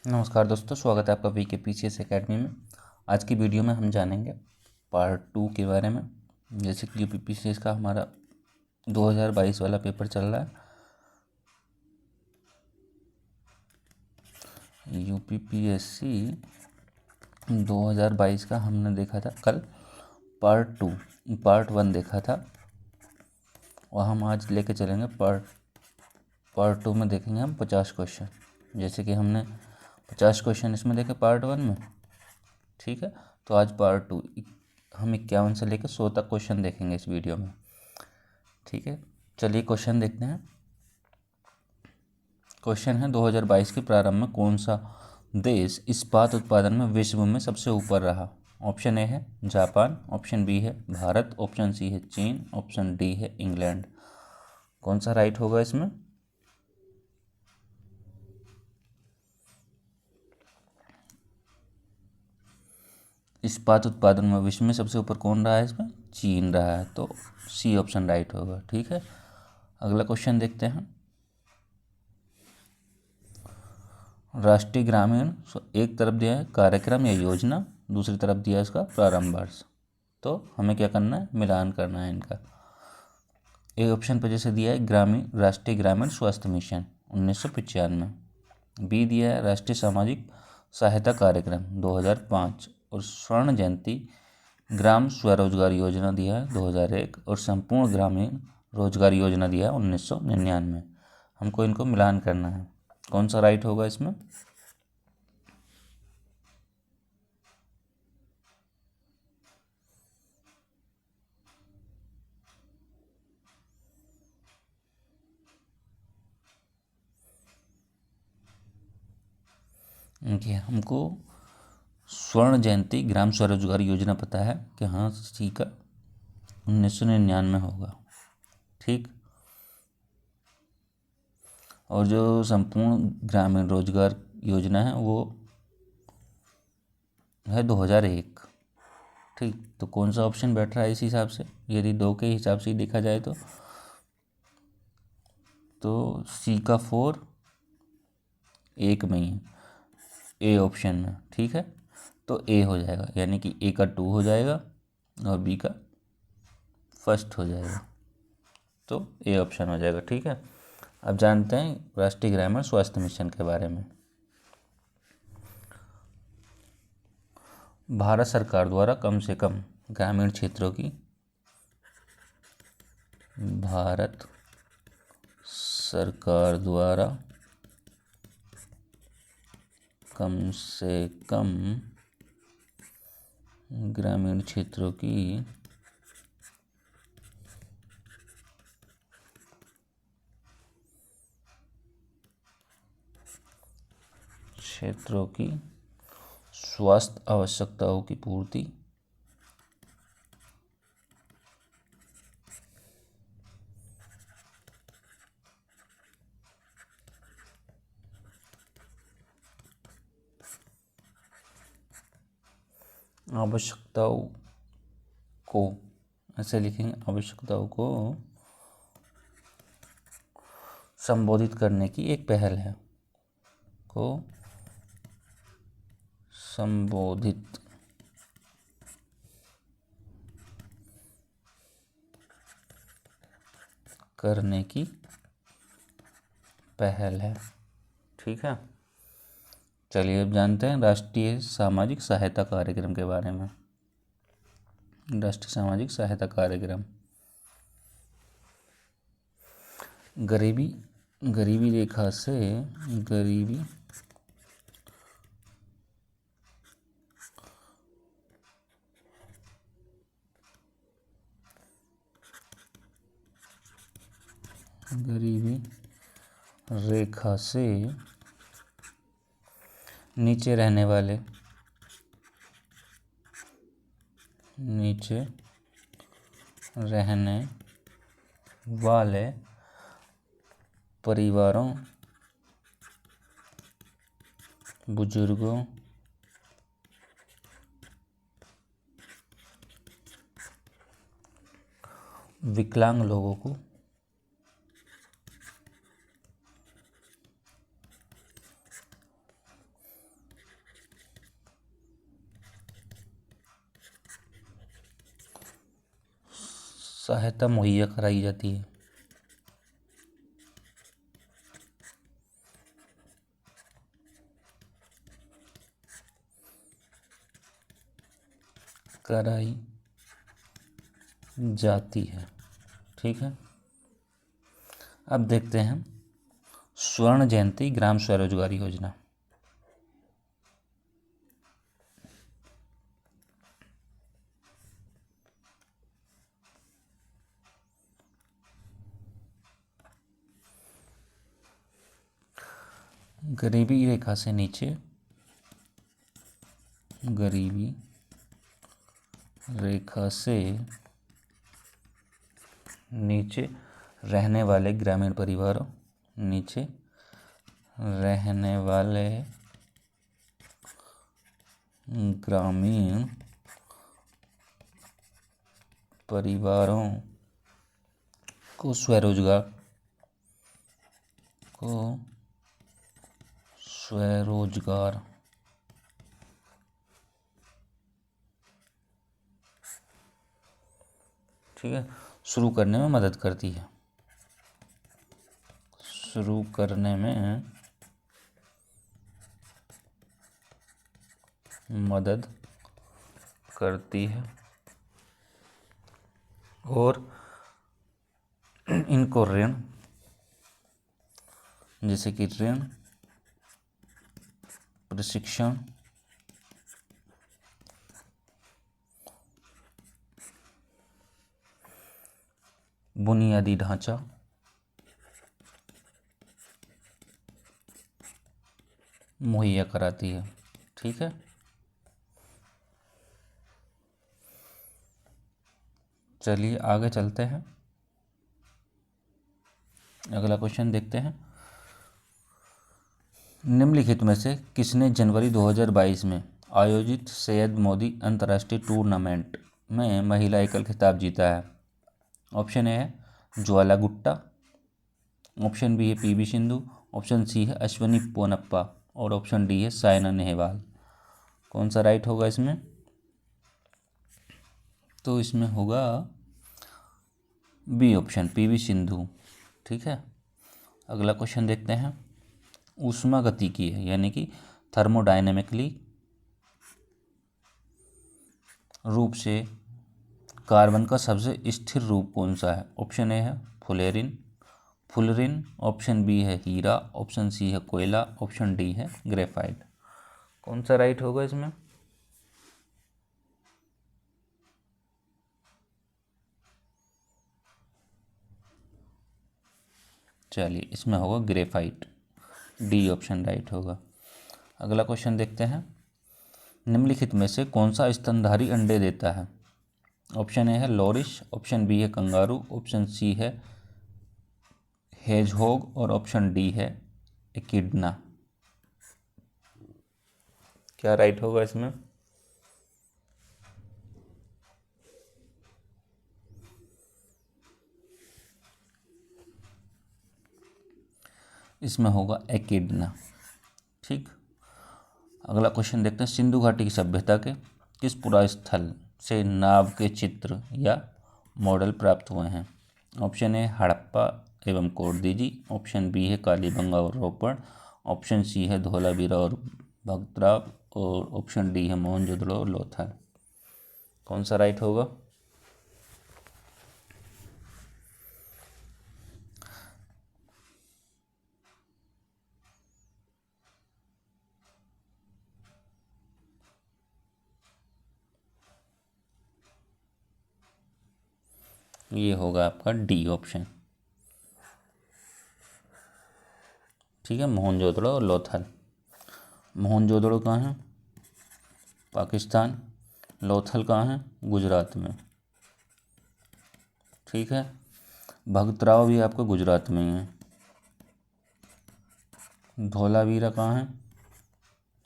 नमस्कार दोस्तों, स्वागत है आपका VKPCS एकेडमी में। आज की वीडियो में हम जानेंगे पार्ट 2 के बारे में। जैसे कि UPPCS का हमारा 2022 वाला पेपर चल रहा है। UPPSC 2022 का हमने देखा था कल पार्ट 1 देखा था, और हम आज लेके चलेंगे पार्ट 2 में देखेंगे हम 50 क्वेश्चन। जैसे कि हमने 50 क्वेश्चन इसमें देखे पार्ट 1 में, ठीक है। तो आज पार्ट 2 हम 51 से लेकर 100 तक क्वेश्चन देखेंगे इस वीडियो में, ठीक है। चलिए क्वेश्चन देखते हैं। क्वेश्चन है 2022 के प्रारंभ में कौन सा देश इस्पात उत्पादन में विश्व में सबसे ऊपर रहा। ऑप्शन ए है जापान, ऑप्शन बी है भारत, ऑप्शन सी है चीन, ऑप्शन डी है इंग्लैंड। कौन सा राइट होगा इसमें? इस्पात उत्पादन में विश्व में सबसे ऊपर कौन रहा है? इसमें चीन रहा है, तो सी ऑप्शन राइट होगा, ठीक है। अगला क्वेश्चन देखते हैं। राष्ट्रीय ग्रामीण एक तरफ दिया है कार्यक्रम या योजना, दूसरी तरफ दिया है इसका प्रारंभ वर्ष। तो हमें क्या करना है? मिलान करना है इनका। ए ऑप्शन पर जैसे दिया है राष्ट्रीय ग्रामीण स्वास्थ्य मिशन 1995, बी दिया है राष्ट्रीय सामाजिक सहायता कार्यक्रम 2005, और स्वर्ण जयंती ग्राम स्वरोजगार योजना दिया है 2001, और संपूर्ण ग्रामीण रोजगार योजना दिया है 1999। हमको इनको मिलान करना है। कौन सा राइट होगा इसमें? देखिए, हमको स्वर्ण जयंती ग्राम स्वरोजगार योजना पता है कि हाँ सी का 1999 होगा, ठीक। और जो संपूर्ण ग्रामीण रोजगार योजना है वो है 2001, ठीक। तो कौन सा ऑप्शन बैठ रहा है इस हिसाब से? यदि दो के हिसाब से ही देखा जाए तो सी का 4 एक में ही है, ए ऑप्शन में, ठीक है। तो ए हो जाएगा, यानी कि ए का 2 हो जाएगा और बी का फर्स्ट हो जाएगा, तो ए ऑप्शन हो जाएगा, ठीक है। अब जानते हैं राष्ट्रीय ग्रामीण स्वास्थ्य मिशन के बारे में। भारत सरकार द्वारा कम से कम ग्रामीण क्षेत्रों की भारत सरकार द्वारा कम से कम ग्रामीण क्षेत्रों की स्वास्थ्य आवश्यकताओं की पूर्ति आवश्यकताओं को, ऐसे लिखेंगे, आवश्यकताओं को संबोधित करने की एक पहल है, को संबोधित करने की पहल है, ठीक है। चलिए अब जानते हैं राष्ट्रीय सामाजिक सहायता कार्यक्रम के बारे में। राष्ट्रीय सामाजिक सहायता कार्यक्रम गरीबी रेखा से गरीबी रेखा से नीचे रहने वाले परिवारों, बुजुर्गों, विकलांग लोगों को सहायता मुहैया कराई जाती है। कराई जाती है, ठीक है। अब देखते हैं स्वर्ण जयंती ग्राम स्वरोजगार योजना। गरीबी रेखा से नीचे, गरीबी रेखा से नीचे रहने वाले ग्रामीण परिवारों, नीचे रहने वाले ग्रामीण परिवारों को स्वरोजगार ठीक है शुरू करने में मदद करती है, शुरू करने में मदद करती है और इनको ऋण, जैसे कि ऋण, प्रशिक्षण, बुनियादी ढांचा, मुहैया कराती है, ठीक है। चलिए आगे चलते हैं, अगला क्वेश्चन देखते हैं। निम्नलिखित में से किसने जनवरी 2022 में आयोजित सैयद मोदी अंतर्राष्ट्रीय टूर्नामेंट में महिला एकल खिताब जीता है? ऑप्शन ए है ज्वाला गुट्टा, ऑप्शन बी है पीवी सिंधु, ऑप्शन सी है अश्विनी पोनप्पा और ऑप्शन डी है साइना नेहवाल। कौन सा राइट होगा इसमें? तो इसमें होगा बी ऑप्शन, पीवी सिंधु, ठीक है। अगला क्वेश्चन देखते हैं। ऊष्मागतिकी है यानी कि थर्मोडायनेमिकली रूप से कार्बन का सबसे स्थिर रूप कौन सा है? ऑप्शन ए है फुलरिन, ऑप्शन बी है हीरा, ऑप्शन सी है कोयला, ऑप्शन डी है ग्रेफाइट। कौन सा राइट होगा इसमें? चलिए इसमें होगा ग्रेफाइट, डी ऑप्शन राइट होगा। अगला क्वेश्चन देखते हैं। निम्नलिखित में से कौन सा स्तनधारी अंडे देता है? ऑप्शन ए है लॉरिश, ऑप्शन बी है कंगारू, ऑप्शन सी है हेजहोग और ऑप्शन डी है एकिडना। क्या राइट होगा इसमें? इसमें होगा एकिडना, ठीक। अगला क्वेश्चन देखते हैं। सिंधु घाटी की सभ्यता के किस पुरास्थल से नाव के चित्र या मॉडल प्राप्त हुए हैं? ऑप्शन ए हड़प्पा एवं कोरदीजी, ऑप्शन बी है कालीबंगा और रोपड़, ऑप्शन सी है धोलावीरा और भगतराव और ऑप्शन डी है मोहनजोदड़ो और लोथल। कौन सा राइट होगा? ये होगा आपका डी ऑप्शन, ठीक है, मोहनजोदड़ो और लोथल। मोहनजोदड़ो कहाँ है? पाकिस्तान। लोथल कहाँ है? गुजरात में, ठीक है। भगतराव भी आपका गुजरात में ही है। धोलावीरा कहाँ है?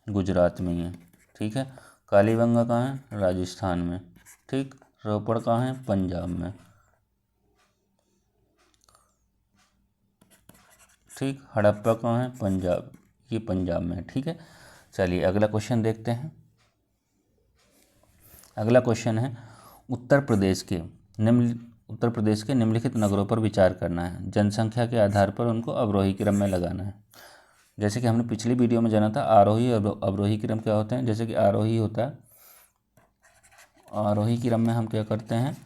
गुजरात में ही है, ठीक है। कालीबंगा कहाँ है? राजस्थान में, ठीक। रोपड़ कहाँ है? पंजाब में, ठीक। हड़प्पा कहाँ है? पंजाब, ये पंजाब में, ठीक है। चलिए अगला क्वेश्चन देखते हैं। अगला क्वेश्चन है उत्तर प्रदेश के उत्तर प्रदेश के निम्नलिखित नगरों पर विचार करना है। जनसंख्या के आधार पर उनको अवरोही क्रम में लगाना है। जैसे कि हमने पिछली वीडियो में जाना था आरोही और अवरोही क्रम क्या होते हैं। जैसे कि आरोही होता है, आरोही क्रम में हम क्या करते हैं,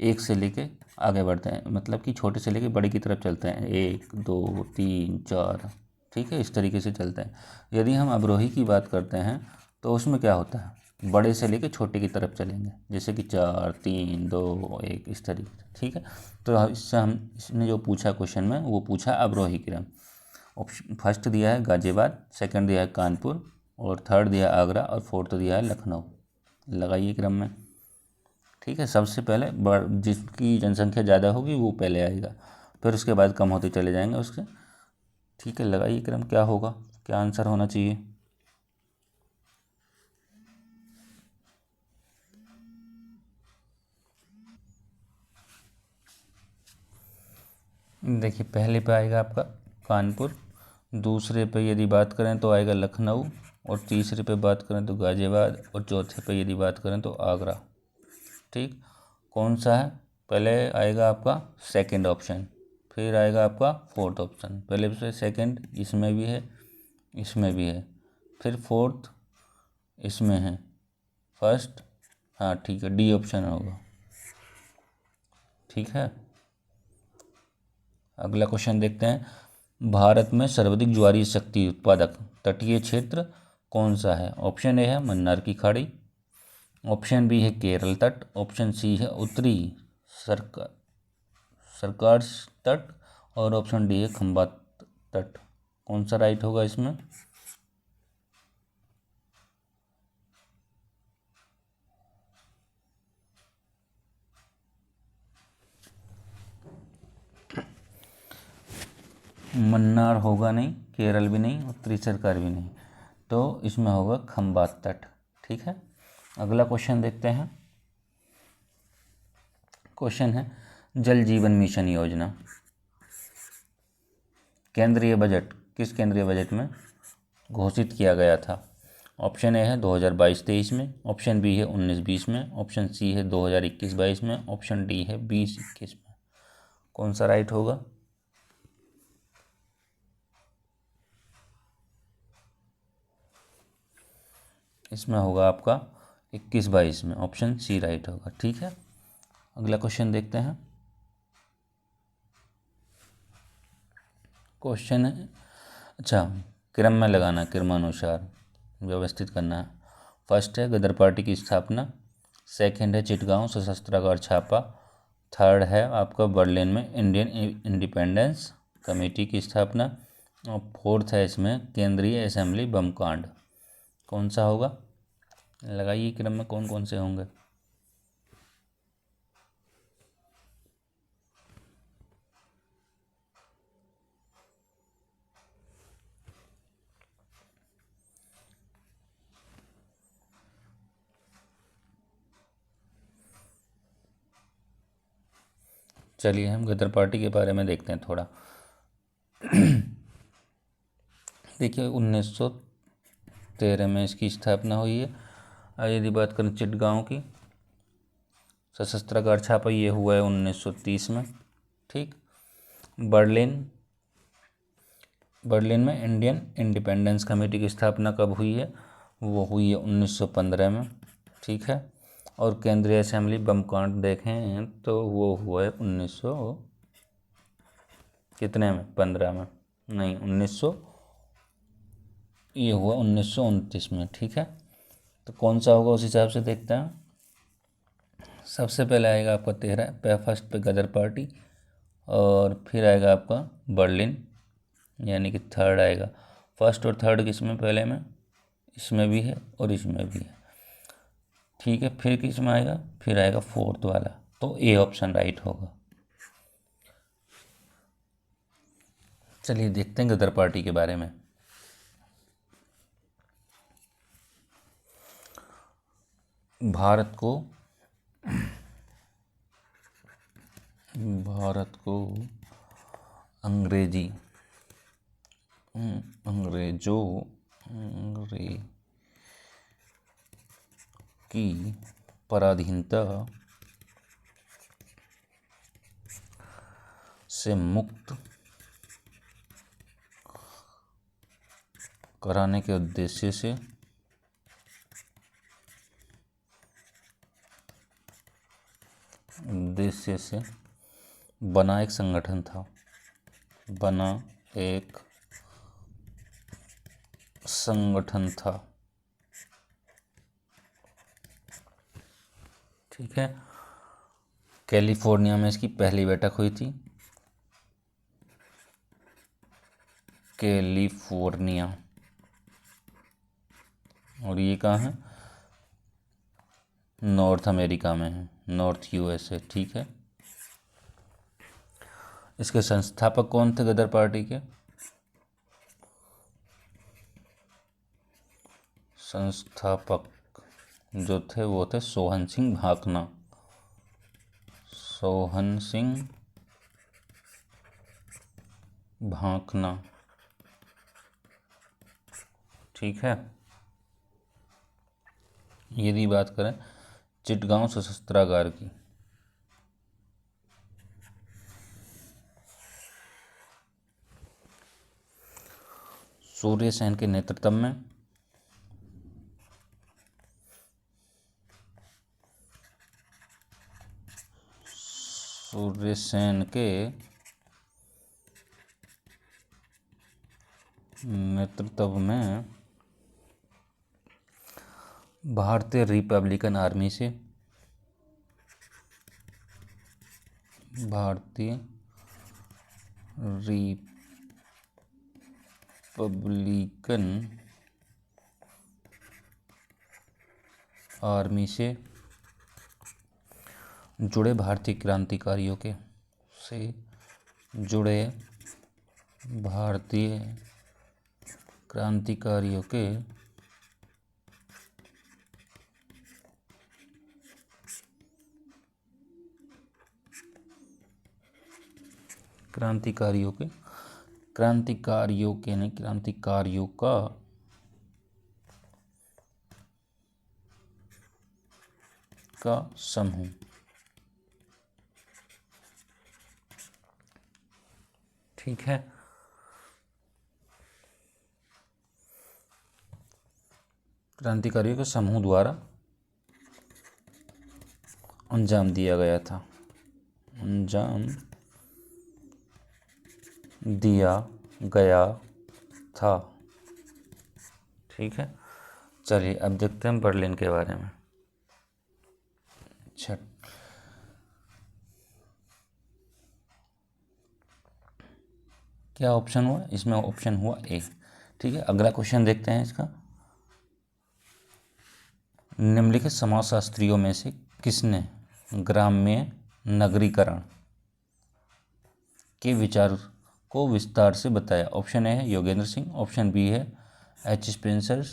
एक से लेके आगे बढ़ते हैं, मतलब कि छोटे से लेके बड़े की तरफ चलते हैं, 1 2 3 4, ठीक है, इस तरीके से चलते हैं। यदि हम अवरोही की बात करते हैं तो उसमें क्या होता है, बड़े से लेके छोटे की तरफ चलेंगे, जैसे कि 4 3 2 1 इस तरीके से, ठीक है। तो इससे हम, इसने जो पूछा क्वेश्चन में वो पूछा अवरोही क्रम। ऑप्शन फर्स्ट दिया है गाजियाबाद, सेकंड दिया है कानपुर, और थर्ड दिया है आगरा, और फोर्थ दिया है लखनऊ। लगाइए क्रम में, ठीक है। सबसे पहले जिसकी जनसंख्या ज़्यादा होगी वो पहले आएगा, फिर उसके बाद कम होते चले जाएंगे उसके, ठीक है। लगाइए क्रम, क्या होगा, क्या आंसर होना चाहिए। देखिए पहले पे आएगा आपका कानपुर, दूसरे पे यदि बात करें तो आएगा लखनऊ, और तीसरे पे बात करें तो गाजियाबाद, और चौथे पे यदि बात करें तो आगरा, ठीक। कौन सा है, पहले आएगा आपका सेकंड ऑप्शन, फिर आएगा आपका फोर्थ ऑप्शन। पहले से सेकंड इसमें भी है, इसमें भी है, फिर फोर्थ इसमें है, फर्स्ट, हाँ ठीक है, डी ऑप्शन होगा, ठीक है। अगला क्वेश्चन देखते हैं। भारत में सर्वाधिक ज्वारीय शक्ति उत्पादक तटीय क्षेत्र कौन सा है। ऑप्शन ए है मन्नार की खाड़ी, ऑप्शन बी है केरल तट, ऑप्शन सी है उत्तरी सरकार सरकार तट, और ऑप्शन डी है खंबात तट। कौन सा राइट होगा इसमें। मन्नार होगा नहीं, केरल भी नहीं, उत्तरी सरकार भी नहीं, तो इसमें होगा खंबात तट, ठीक है। अगला क्वेश्चन देखते हैं। क्वेश्चन है जल जीवन मिशन योजना केंद्रीय बजट किस केंद्रीय बजट में घोषित किया गया था। ऑप्शन ए है 2022-23 में, ऑप्शन बी है 19-20 में, ऑप्शन सी है 2021-22 में, ऑप्शन डी है 20-21 में। कौन सा राइट होगा। इसमें होगा आपका 21-22 में, ऑप्शन सी राइट होगा, ठीक है। अगला क्वेश्चन देखते हैं। क्वेश्चन है, अच्छा क्रम में लगाना, क्रमानुसार व्यवस्थित करना है। फर्स्ट है गदर पार्टी की स्थापना, सेकंड है चिटगांव सशस्त्रागार छापा, थर्ड है आपका बर्लिन में इंडियन इंडिपेंडेंस कमेटी की स्थापना, और फोर्थ है इसमें केंद्रीय असेंबली बम कांड। कौन सा होगा, लगाइए क्रम में कौन कौन से होंगे। चलिए हम गदर पार्टी के बारे में देखते हैं थोड़ा। देखिए 1913 में इसकी स्थापना हुई है। यदि बात करें चिटगांव की सशस्त्रागार छापा, ये हुआ है 1930 में, ठीक। बर्लिन बर्लिन में इंडियन इंडिपेंडेंस कमेटी की स्थापना कब हुई है, वो हुई है 1915 में, ठीक है। और केंद्रीय असेंबली बम कांड देखें तो वो हुआ है 1900 कितने में, 15 में, नहीं 1900, ये हुआ 1929 में, ठीक है। तो कौन सा होगा उस हिसाब से देखते हैं। सबसे पहले आएगा आपका 13 फर्स्ट पे गदर पार्टी, और फिर आएगा आपका बर्लिन, यानी कि थर्ड आएगा। फर्स्ट और थर्ड किस में, पहले में, इसमें भी है और इसमें भी है, ठीक है। फिर किस में आएगा, फिर आएगा फोर्थ वाला, तो ए ऑप्शन राइट होगा। चलिए देखते हैं गदर पार्टी के बारे में। भारत को अंग्रेजी अंग्रेजों की पराधीनता से मुक्त कराने के उद्देश्य से बना एक संगठन था। बना एक संगठन था। ठीक है। कैलिफोर्निया में इसकी पहली बैठक हुई थी। कैलिफोर्निया। और ये कहाँ है? नॉर्थ अमेरिका में है, नॉर्थ यूएसए। ठीक है। इसके संस्थापक कौन थे गदर पार्टी के? संस्थापक जो थे वो थे सोहन सिंह भाकना। सोहन सिंह भाकना। ठीक है। यदि बात करें चिटगांव सशस्त्रागार की, सूर्य सेन के नेतृत्व में भारतीय रिपब्लिकन आर्मी से जुड़े भारतीय क्रांतिकारियों के क्रांतिकारियों का समूह। ठीक है। क्रांतिकारियों के समूह द्वारा अंजाम दिया गया था। ठीक है। चलिए अब देखते हैं बर्लिन के बारे में। अच्छा, क्या ऑप्शन हुआ इसमें? ऑप्शन हुआ ए। ठीक है। अगला क्वेश्चन देखते हैं इसका। निम्नलिखित समाजशास्त्रियों में से किसने ग्राम्य नगरीकरण के विचार को विस्तार से बताया? ऑप्शन ए है योगेंद्र सिंह, ऑप्शन बी है एच स्पेंसर,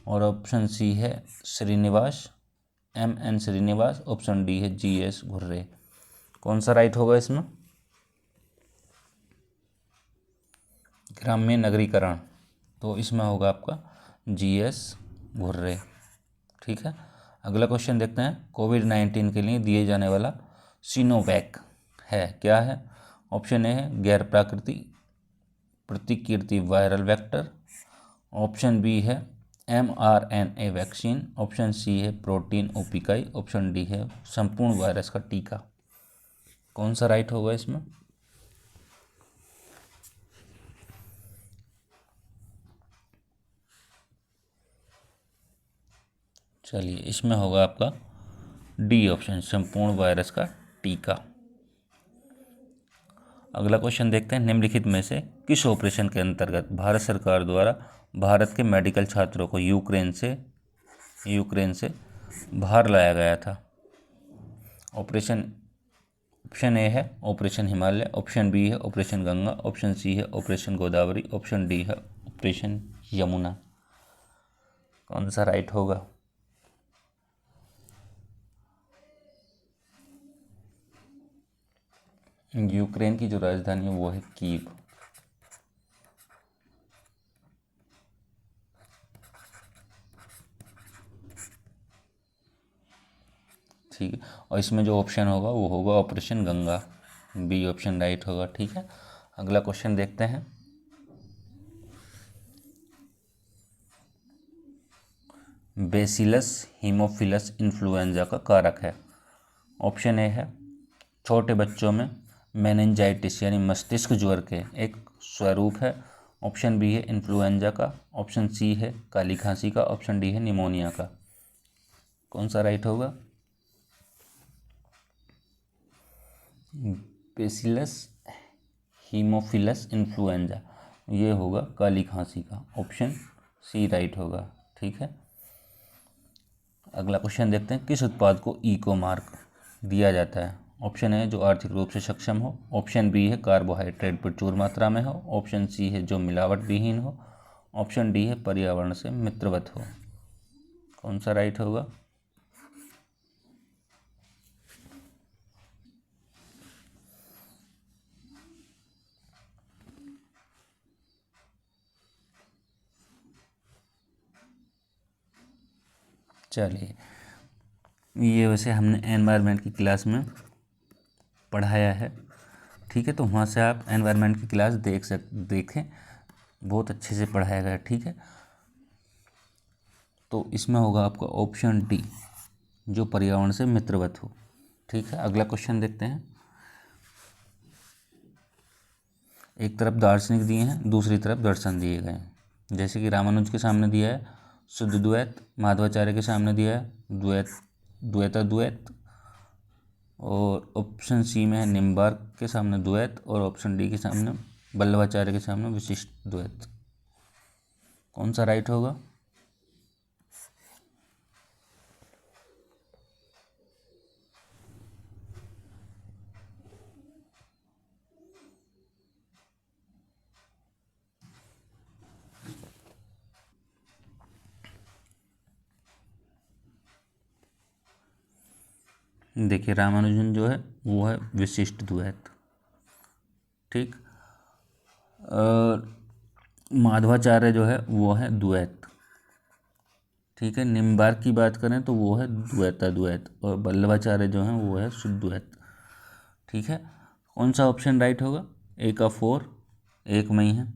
और ऑप्शन सी है M N Srinivas, option D है जी.एस. घुर्रे। कौन सा राइट होगा इसमें? ग्राम्य नगरीकरण, तो इसमें होगा आपका जी.एस. घुर्रे। ठीक है। अगला क्वेश्चन देखते हैं। कोविड-19 के लिए दिए जाने वाला सिनोवैक है क्या है? ऑप्शन ए है गैर प्रतिकृति वायरल वेक्टर, ऑप्शन बी है mRNA वैक्सीन, ऑप्शन सी है प्रोटीन ओपिकाई, ऑप्शन डी है संपूर्ण वायरस का टीका। कौन सा राइट होगा इसमें? चलिए इसमें होगा आपका डी ऑप्शन, संपूर्ण वायरस का टीका। अगला क्वेश्चन देखते हैं। निम्नलिखित में से किस ऑपरेशन के अंतर्गत भारत सरकार द्वारा भारत के मेडिकल छात्रों को यूक्रेन से बाहर लाया गया था? ऑप्शन ए है ऑपरेशन हिमालय, ऑप्शन बी है ऑपरेशन गंगा, ऑप्शन सी है ऑपरेशन गोदावरी, ऑप्शन डी है ऑपरेशन यमुना। कौन सा राइट होगा? यूक्रेन की जो राजधानी है वो है कीव। ठीक है। और इसमें जो ऑप्शन होगा वो होगा operation Ganga. B option right होगा। ठीक है, अगला क्वेश्चन देखते हैं। बेसिलस हीमोफिलस इन्फ्लुएंजा का कारक है। ऑप्शन ए है छोटे बच्चों में मेनिंजाइटिस यानी मस्तिष्क ज्वर के एक स्वरूप है। ऑप्शन बी है इन्फ्लुएंजा का। ऑप्शन सी है काली खांसी का। ऑप्शन डी है निमोनिया का। कौन सा राइट होगा? बेसिलस हीमोफिलस इन्फ्लुएंजा, ये होगा काली खांसी का। ऑप्शन सी राइट होगा। ठीक है, अगला क्वेश्चन देखते हैं। किस उत्पाद को इको मार्क दिया जाता है? ऑप्शन ए जो आर्थिक रूप से सक्षम हो। ऑप्शन बी है कार्बोहाइड्रेट प्रचुर मात्रा में हो। ऑप्शन सी है जो मिलावट विहीन हो। ऑप्शन डी है पर्यावरण से मित्रवत हो। कौन सा राइट होगा? चलिए, ये वैसे हमने एनवायरनमेंट की क्लास में पढ़ाया है। ठीक है, तो वहाँ से आप एनवायरनमेंट की क्लास देखें, बहुत अच्छे से पढ़ाया गया। ठीक है, तो इसमें होगा आपका ऑप्शन डी जो पर्यावरण से मित्रवत हो। ठीक है, अगला क्वेश्चन देखते हैं। एक तरफ दार्शनिक दिए हैं, दूसरी तरफ दर्शन दिए गए हैं। जैसे कि रामानुज के सामने दिया है शुद्ध द्वैत, माधवाचार्य के सामने दिया है द्वैत द्वैताद्वैत, और ऑप्शन सी में है निम्बार्क के सामने द्वैत, और ऑप्शन डी के सामने वल्लभाचार्य के सामने विशिष्ट द्वैत। कौन सा राइट होगा? देखिए, रामानुजन जो है वो है विशिष्ट द्वैत। ठीक, और माधवाचार्य जो है वो है द्वैत। ठीक है, निम्बार्क की बात करें तो वो है द्वैताद्वैत, और वल्लभाचार्य जो हैं वो है शुद्ध द्वैत। ठीक है, कौन सा ऑप्शन राइट होगा? ए का 4 एक में ही है।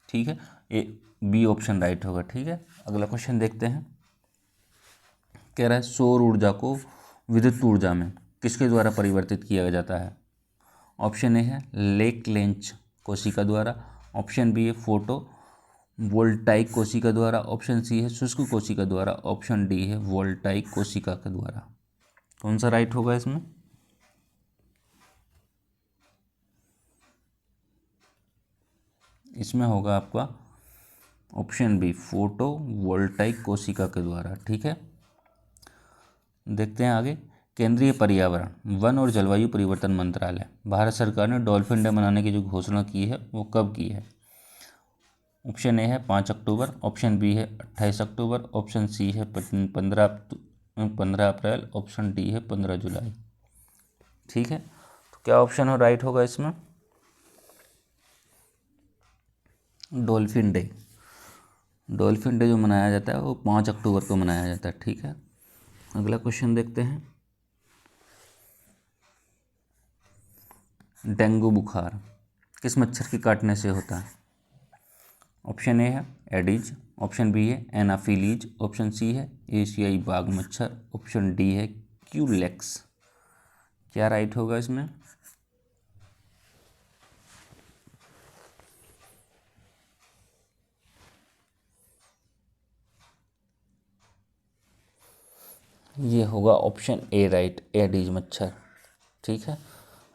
ठीक है, ए बी ऑप्शन राइट होगा। ठीक है, अगला क्वेश्चन देखते हैं। कह रहा है सौर ऊर्जा को विद्युत ऊर्जा में किसके द्वारा परिवर्तित किया जाता है? ऑप्शन ए है लेक लेंच कोशिका द्वारा। ऑप्शन बी है फोटो वोल्टाइक कोशिका द्वारा। ऑप्शन सी है शुष्क कोशिका द्वारा। ऑप्शन डी है वोल्टाइक कोशिका के द्वारा। कौन सा राइट होगा इसमें? इसमें होगा आपका ऑप्शन बी फोटो वोल्टाइक कोशिका के द्वारा। ठीक है, देखते हैं आगे। केंद्रीय पर्यावरण वन और जलवायु परिवर्तन मंत्रालय भारत सरकार ने डॉल्फिन डे मनाने की जो घोषणा की है वो कब की है? ऑप्शन ए है 5 अक्टूबर। ऑप्शन बी है 28 अक्टूबर। ऑप्शन सी है 15 अप्रैल। ऑप्शन डी है 15 जुलाई। ठीक है, तो क्या ऑप्शन हो राइट होगा इसमें? डॉल्फिन डे, डॉल्फिन डे जो मनाया जाता है वो 5 अक्टूबर को मनाया जाता है। ठीक है, अगला क्वेश्चन देखते हैं। डेंगू बुखार किस मच्छर के काटने से होता है? ऑप्शन ए है एडिज। ऑप्शन बी है एनाफिलीज। ऑप्शन सी है एशियाई बाघ मच्छर। ऑप्शन डी है क्यूलेक्स। क्या राइट होगा इसमें? ये होगा ऑप्शन ए राइट, एडिज मच्छर। ठीक है,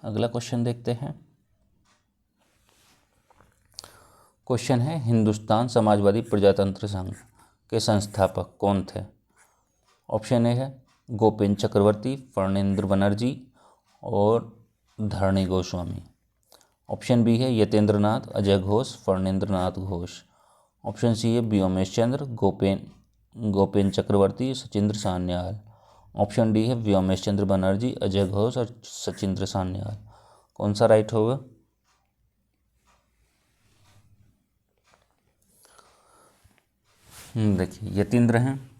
अगला क्वेश्चन देखते हैं। क्वेश्चन है हिंदुस्तान समाजवादी प्रजातंत्र संघ के संस्थापक कौन थे? ऑप्शन ए है गोपेन चक्रवर्ती, फर्नेंद्र बनर्जी और धरणी गोस्वामी। ऑप्शन बी है यतेंद्र नाथ, अजय घोष, फर्नेंद्र नाथ घोष। ऑप्शन सी है व्योमेश चंद्र, गोपेन चक्रवर्ती, सचिंद्र सान्याल। ऑप्शन डी है व्योमेश चंद्र बनर्जी, अजय घोष और सचिंद्र सान्याल। कौन सा राइट होगा? देखिए, यतीन्द्र हैं,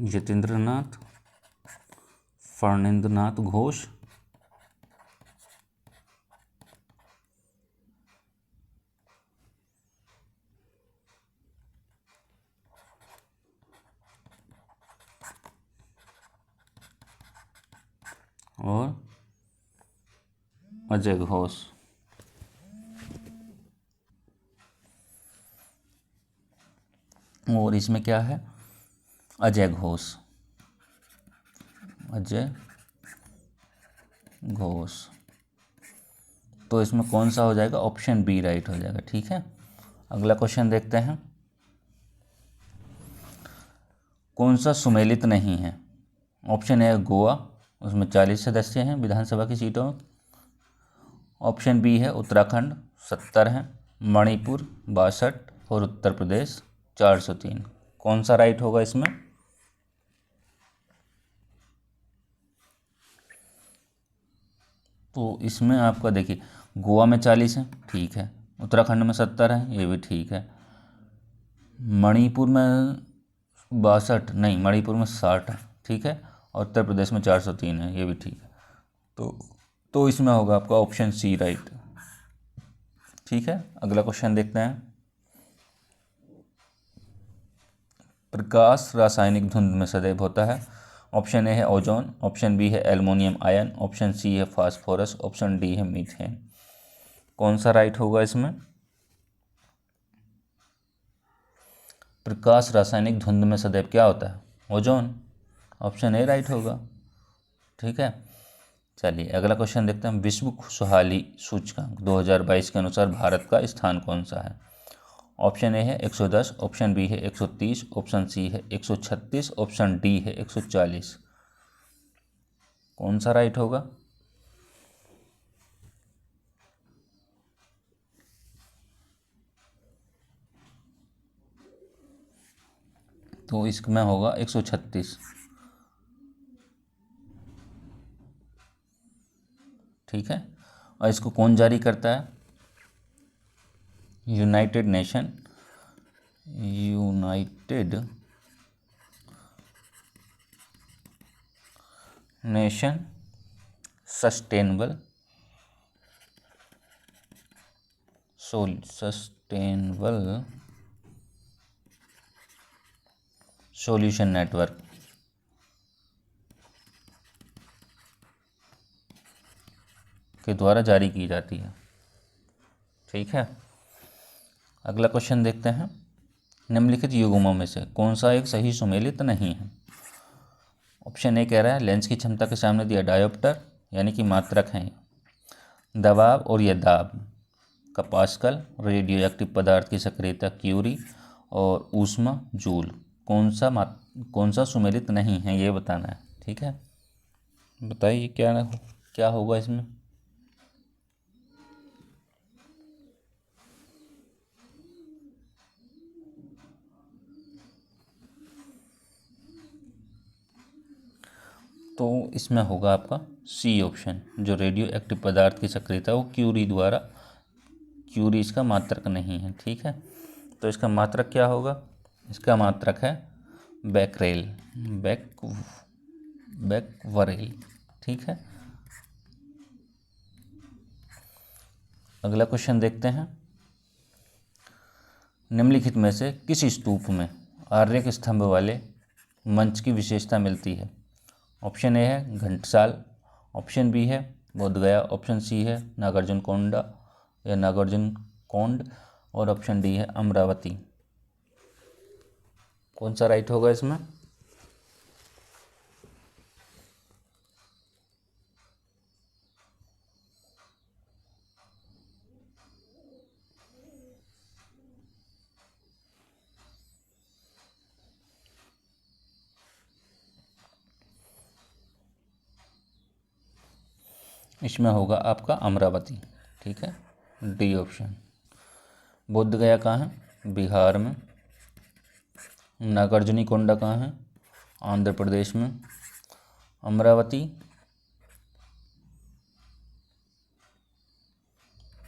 यतीन्द्र नाथ, फणींद्रनाथ घोष, और अजय घोष। और इसमें क्या है, अजय घोष, अजय घोष। तो इसमें कौन सा हो जाएगा, ऑप्शन बी राइट हो जाएगा। ठीक है, अगला क्वेश्चन देखते हैं। कौन सा सुमेलित नहीं है? ऑप्शन ए गोवा, उसमें 40 सदस्य हैं विधानसभा की सीटों। ऑप्शन बी है उत्तराखंड, 70 हैं। मणिपुर 62 और उत्तर प्रदेश 403। कौन सा राइट होगा इसमें? तो इसमें आपका देखिए, गोवा में 40 है, ठीक है। उत्तराखंड में 70 है, ये भी ठीक है। मणिपुर में 62 नहीं, मणिपुर में 60 है, ठीक है। और उत्तर प्रदेश में 403 है, ये भी ठीक है। तो इसमें होगा आपका ऑप्शन सी राइट। ठीक है, अगला क्वेश्चन देखते हैं। प्रकाश रासायनिक धुंध में सदैव होता है। ऑप्शन ए है ओजोन, ऑप्शन बी है एल्युमिनियम आयन, ऑप्शन सी है फास्फोरस, ऑप्शन डी है मीथेन। कौन सा राइट होगा इसमें? प्रकाश रासायनिक धुंध में सदैव क्या होता है? ओजोन। ऑप्शन ए राइट होगा। ठीक है, चलिए अगला क्वेश्चन देखते हैं। विश्व खुशहाली सूचकांक 2022 के अनुसार भारत का स्थान कौन सा है? ऑप्शन ए है 110, ऑप्शन बी है 130, ऑप्शन सी है 136, ऑप्शन डी है 140। कौन सा राइट होगा? तो इसमें होगा 136। ठीक है, और इसको कौन जारी करता है? United nation sustainable solution network के द्वारा जारी की जाती है। ठीक है, अगला क्वेश्चन देखते हैं। निम्नलिखित युग्मों में से कौन सा एक सही सुमेलित नहीं है? ऑप्शन ए कह रहा है लेंस की क्षमता के सामने दिया डायोप्टर, यानी कि मात्रक हैं। दबाव और या दाब का पास्कल, रेडियो एक्टिव पदार्थ की सक्रियता क्यूरी, और ऊष्मा जूल। कौन सा सुमेलित नहीं है, ये बताना है। ठीक है, बताइए क्या होगा इसमें? तो इसमें होगा आपका सी ऑप्शन, जो रेडियो एक्टिव पदार्थ की सक्रियता वो क्यूरी इसका मात्रक नहीं है। ठीक है, तो इसका मात्रक क्या होगा? इसका मात्रक है बैकवरेल। ठीक है, अगला क्वेश्चन देखते हैं। निम्नलिखित में से किस स्तूप में आर्यक स्तंभ वाले मंच की विशेषता मिलती है? ऑप्शन ए है घंटसाल, ऑप्शन बी है बोधगया, ऑप्शन सी है नागार्जुन कोंड, और ऑप्शन डी है अमरावती। कौन सा राइट होगा इसमें? इसमें होगा आपका अमरावती। ठीक है, डी ऑप्शन। बोधगया कहाँ है? बिहार में। नागार्जुनी कोंडा कहाँ है? आंध्र प्रदेश में। अमरावती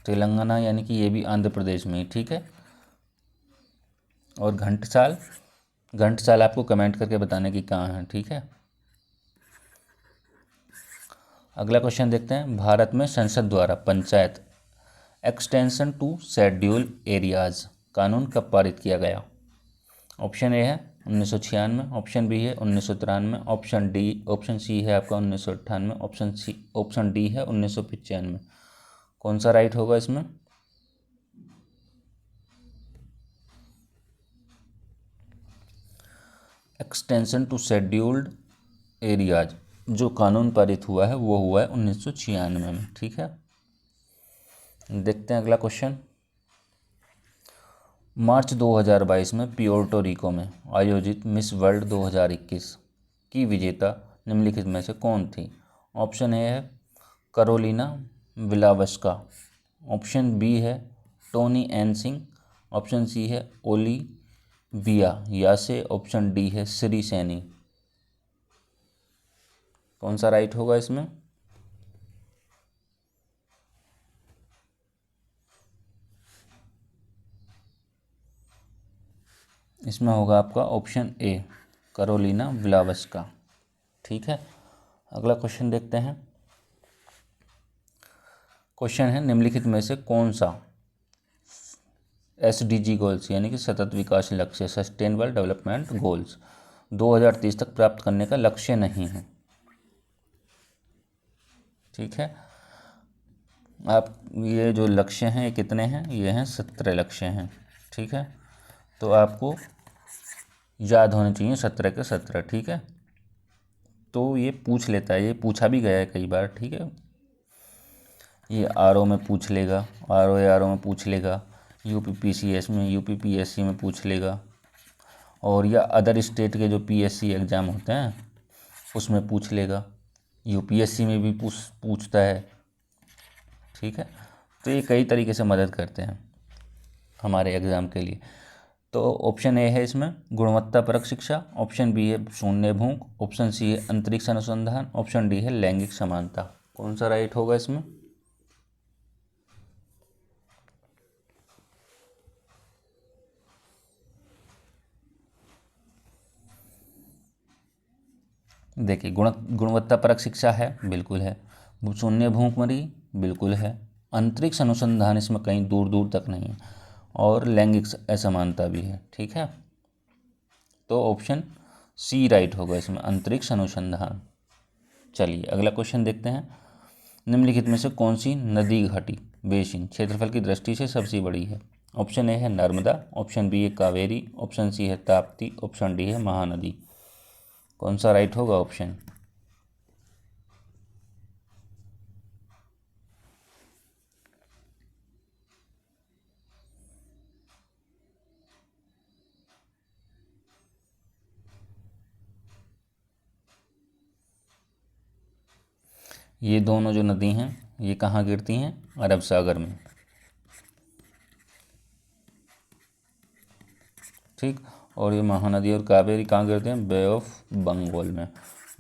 तेलंगाना, यानी कि ये भी आंध्र प्रदेश में ही। ठीक है, और घंटसाल आपको कमेंट करके बताने की कहाँ है। ठीक है, अगला क्वेश्चन देखते हैं, भारत में संसद द्वारा panchayat extension to schedule areas कानून कब पारित किया गया? ऑप्शन ए है 1996, ऑप्शन बी है 1993, ऑप्शन सी है आपका 1998, ऑप्शन डी है 1995। कौन सा राइट होगा इसमें? एक्सटेंशन टू शेड्यूल्ड एरियाज जो कानून पारित हुआ है वो हुआ है 1996 में। ठीक है, देखते हैं अगला क्वेश्चन। मार्च 2022 में प्योर्टो रिको में आयोजित मिस वर्ल्ड 2021 की विजेता निम्नलिखित में से कौन थी? ऑप्शन ए है करोलिना विलावस्का, ऑप्शन बी है Toni Ann Singh, option C है ओलिविया यासे, ऑप्शन डी है श्री सैनी। कौन सा राइट होगा इसमें? इसमें होगा आपका ऑप्शन ए करोलिना विलावस्का। ठीक है, अगला क्वेश्चन देखते हैं। क्वेश्चन है, निम्नलिखित में से कौन सा SDG गोल्स यानी कि सतत विकास लक्ष्य सस्टेनेबल डेवलपमेंट गोल्स 2030 तक प्राप्त करने का लक्ष्य नहीं है? ठीक है, आप ये जो लक्ष्य हैं ये कितने हैं? ये हैं 17 लक्ष्य हैं। ठीक है, तो आपको याद होने चाहिए 17 के 17। ठीक है, तो ये पूछ लेता है, ये पूछा भी गया है कई बार। ठीक है, ये RO में पूछ लेगा, RO में पूछ लेगा, UPPCS में, UPPSC में पूछ लेगा, और या अदर स्टेट के जो PSC एग्ज़ाम होते हैं उसमें पूछ लेगा, UPSC में भी पूछता है। ठीक है, तो ये कई तरीके से मदद करते हैं हमारे एग्ज़ाम के लिए। तो ऑप्शन ए है इसमें गुणवत्तापरक शिक्षा, ऑप्शन बी है शून्य भूख, ऑप्शन सी है अंतरिक्ष अनुसंधान, ऑप्शन डी है लैंगिक समानता। कौन सा राइट होगा इसमें? देखिए, गुणवत्तापरक शिक्षा है, बिल्कुल है। शून्य भूखमरी, बिल्कुल है। अंतरिक्ष अनुसंधान इसमें कहीं दूर दूर तक नहीं है, और लैंगिक असमानता भी है। ठीक है, तो ऑप्शन सी राइट होगा इसमें, अंतरिक्ष अनुसंधान। चलिए अगला क्वेश्चन देखते हैं। निम्नलिखित में से कौन सी नदी घाटी बेसिन क्षेत्रफल की दृष्टि से सबसे बड़ी है? ऑप्शन ए है नर्मदा, ऑप्शन बी है कावेरी, ऑप्शन सी है ताप्ती, ऑप्शन डी है महानदी। कौन सा राइट होगा ऑप्शन? ये दोनों जो नदी हैं ये कहाँ गिरती हैं? अरब सागर में। ठीक, और ये महानदी और कावेरी कहाँ गिरते हैं? बे ऑफ बंगाल में,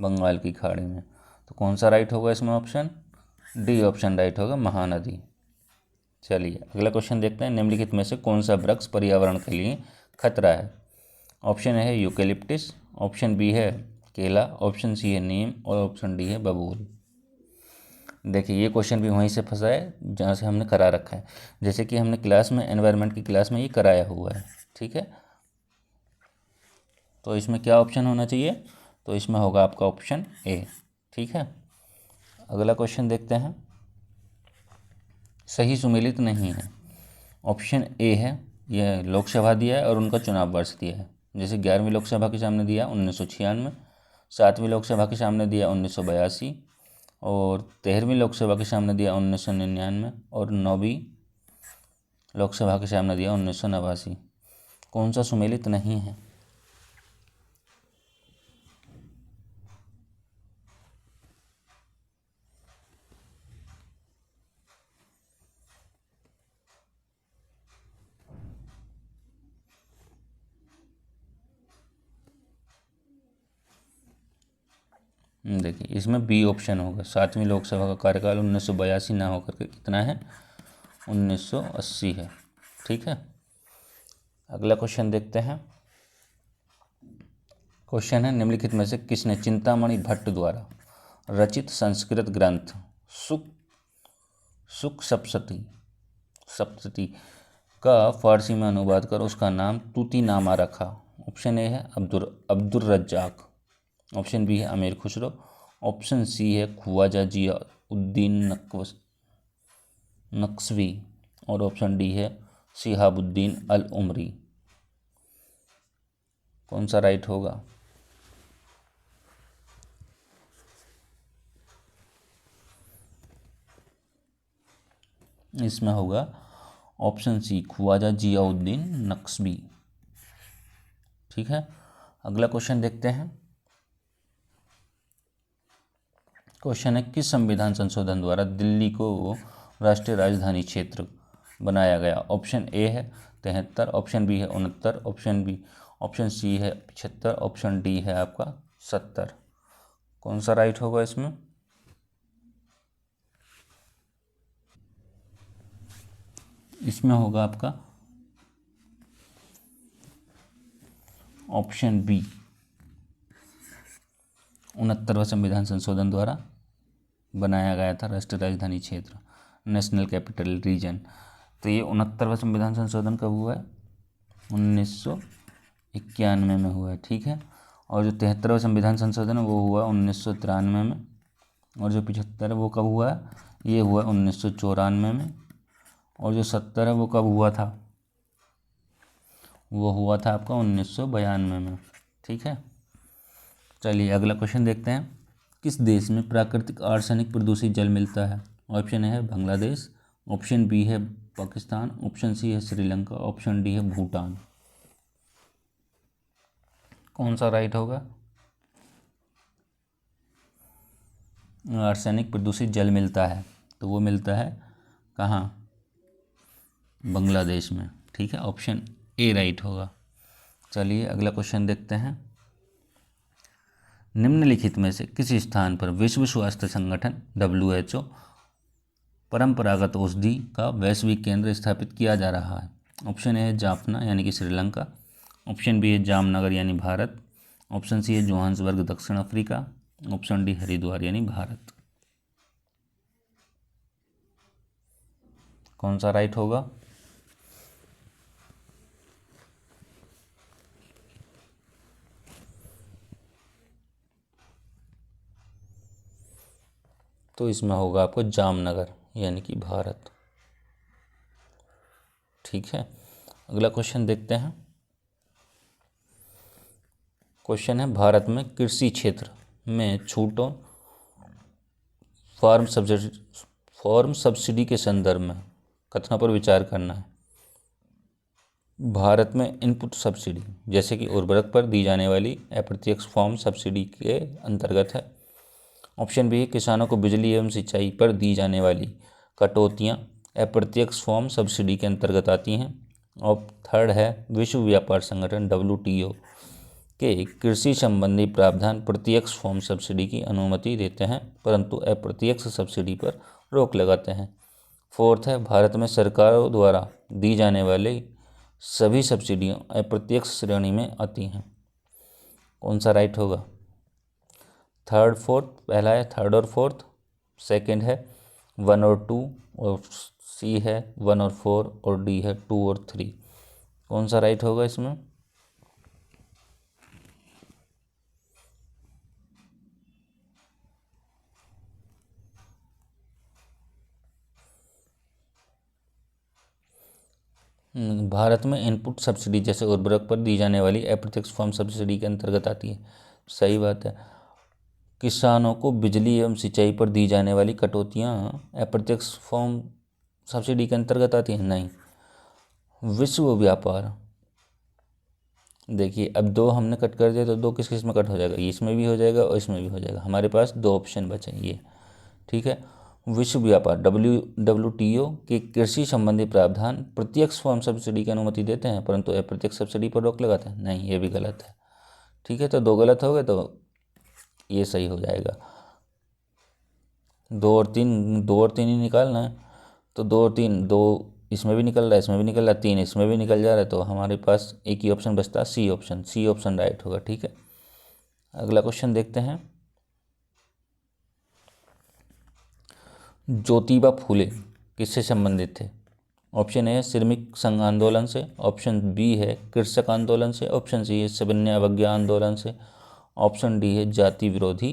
बंगाल की खाड़ी में। तो कौन सा राइट होगा इसमें? ऑप्शन डी ऑप्शन राइट होगा, महानदी। चलिए अगला क्वेश्चन देखते हैं। निम्नलिखित में से कौन सा वृक्ष पर्यावरण के लिए खतरा है? ऑप्शन है यूकेलिप्टिस, ऑप्शन बी है केला, ऑप्शन सी है नीम, और ऑप्शन डी है बबूल। देखिए, ये क्वेश्चन भी वहीं से फंसा है जहाँ से हमने करा रखा है। जैसे कि हमने क्लास में एनवायरनमेंट की क्लास में ये कराया हुआ है। ठीक है, तो इसमें क्या ऑप्शन होना चाहिए? तो इसमें होगा आपका ऑप्शन ए। ठीक है, अगला क्वेश्चन देखते हैं। सही सुमेलित नहीं है। ऑप्शन ए है, यह लोकसभा दिया है और उनका चुनाव वर्ष दिया है। जैसे 11वीं लोकसभा के सामने दिया 1996, 7वीं लोकसभा के सामने दिया 1982, और 13वीं लोकसभा के सामने दिया 1999, और 9वीं लोकसभा के सामने दिया 1989। कौन सा सुमेलित नहीं है? देखिए, इसमें बी ऑप्शन होगा। 7वीं लोकसभा का कार्यकाल 1982 ना होकर के कितना है? 1980 है। ठीक है, अगला क्वेश्चन देखते हैं। क्वेश्चन है, निम्नलिखित में से किसने चिंतामणि भट्ट द्वारा रचित संस्कृत ग्रंथ सुख सुख सप्तती का फारसी में अनुवाद कर उसका नाम तूतीनामा रखा। ऑप्शन ए है अब्दुर रज्जाक, ऑप्शन बी है अमीर खुसरो, ऑप्शन सी है ख्वाजा जियाउद्दीन नक्शवी और ऑप्शन डी है शिहाबुद्दीन अल उमरी। कौन सा राइट होगा? इसमें होगा ऑप्शन सी ख्वाजा जियाउद्दीन नक्शवी। ठीक है, अगला क्वेश्चन देखते हैं। क्वेश्चन है किस संविधान संशोधन द्वारा दिल्ली को राष्ट्रीय राजधानी क्षेत्र बनाया गया? ऑप्शन ए है 73, ऑप्शन बी है 69, ऑप्शन सी है 75, ऑप्शन डी है आपका 70। कौन सा राइट होगा इसमें? इसमें होगा आपका ऑप्शन बी 69वां संविधान संशोधन द्वारा बनाया गया था राष्ट्रीय राजधानी क्षेत्र, नेशनल कैपिटल रीजन। तो ये 69वां संविधान संशोधन कब हुआ है? 1991 में हुआ है। ठीक है, और जो 73वां संविधान संशोधन है वो हुआ 1993 में, और जो 75 है वो कब हुआ है? ये हुआ 1994 में, और जो 70 है वो कब हुआ था? वो हुआ था आपका 1992 में। ठीक है, चलिए अगला क्वेश्चन देखते हैं। किस देश में प्राकृतिक आर्सेनिक प्रदूषित जल मिलता है? ऑप्शन है बांग्लादेश, ऑप्शन बी है पाकिस्तान, ऑप्शन सी है श्रीलंका, ऑप्शन डी है भूटान। कौन सा राइट होगा? आर्सेनिक प्रदूषित जल मिलता है तो वो मिलता है कहाँ? बांग्लादेश में। ठीक है, ऑप्शन ए राइट होगा। चलिए अगला क्वेश्चन देखते हैं। निम्नलिखित में से किस स्थान पर विश्व स्वास्थ्य संगठन WHO परंपरागत औषधि का वैश्विक केंद्र स्थापित किया जा रहा है? ऑप्शन ए है जाफना यानी कि श्रीलंका, ऑप्शन बी है जामनगर यानी भारत, ऑप्शन सी है जोहान्सबर्ग दक्षिण अफ्रीका, ऑप्शन डी हरिद्वार यानी भारत। कौन सा राइट होगा? तो इसमें होगा आपको जामनगर यानी कि भारत। ठीक है, अगला क्वेश्चन देखते हैं। क्वेश्चन है भारत में कृषि क्षेत्र में छूटों फार्म सब्सिडी के संदर्भ में कथनों पर विचार करना है। भारत में इनपुट सब्सिडी जैसे कि उर्वरक पर दी जाने वाली अप्रत्यक्ष फार्म सब्सिडी के अंतर्गत है। ऑप्शन बी किसानों को बिजली एवं सिंचाई पर दी जाने वाली कटौतियाँ अप्रत्यक्ष फार्म सब्सिडी के अंतर्गत आती हैं। और थर्ड है विश्व व्यापार संगठन WTO के कृषि संबंधी प्रावधान प्रत्यक्ष फार्म सब्सिडी की अनुमति देते हैं परंतु अप्रत्यक्ष सब्सिडी पर रोक लगाते हैं। फोर्थ है भारत में सरकारों द्वारा दी जाने वाली सभी सब्सिडियाँ अप्रत्यक्ष श्रेणी में आती हैं। कौन सा राइट होगा? थर्ड फोर्थ, पहला है थर्ड और फोर्थ, सेकंड है 1 और 2, और सी है 1 और 4, और डी है 2 और 3। कौन सा राइट होगा इसमें? भारत में इनपुट सब्सिडी जैसे उर्वरक पर दी जाने वाली अप्रत्यक्ष फार्म सब्सिडी के अंतर्गत आती है। सही बात है। किसानों को बिजली एवं सिंचाई पर दी जाने वाली कटौतियाँ अप्रत्यक्ष फार्म सब्सिडी के अंतर्गत आती हैं? नहीं। विश्व व्यापार, देखिए अब 2 हमने कट कर दिया तो 2 किस किस में कट हो जाएगा? इसमें भी हो जाएगा और इसमें भी हो जाएगा। हमारे पास 2 ऑप्शन बचे ये। ठीक है, विश्व व्यापार WTO के कृषि संबंधी प्रावधान प्रत्यक्ष फार्म सब्सिडी की अनुमति देते हैं परंतु अप्रत्यक्ष सब्सिडी पर रोक लगाते हैं? नहीं, ये भी गलत है। ठीक है, तो 2 गलत हो गए तो ये सही हो जाएगा। 2 और 3 ही निकालना है तो 2 और 3, 2 इसमें भी निकल रहा है, इसमें भी निकल रहा है, 3 इसमें भी निकल जा रहा है, तो हमारे पास एक ही ऑप्शन बचता है सी ऑप्शन राइट होगा। ठीक है, अगला क्वेश्चन देखते हैं। ज्योतिबा फूले किससे संबंधित थे? ऑप्शन ए है श्रमिक संघ आंदोलन से, ऑप्शन बी है कृषक आंदोलन से, ऑप्शन सी है सविनय अवज्ञा आंदोलन से, ऑप्शन डी है जाति विरोधी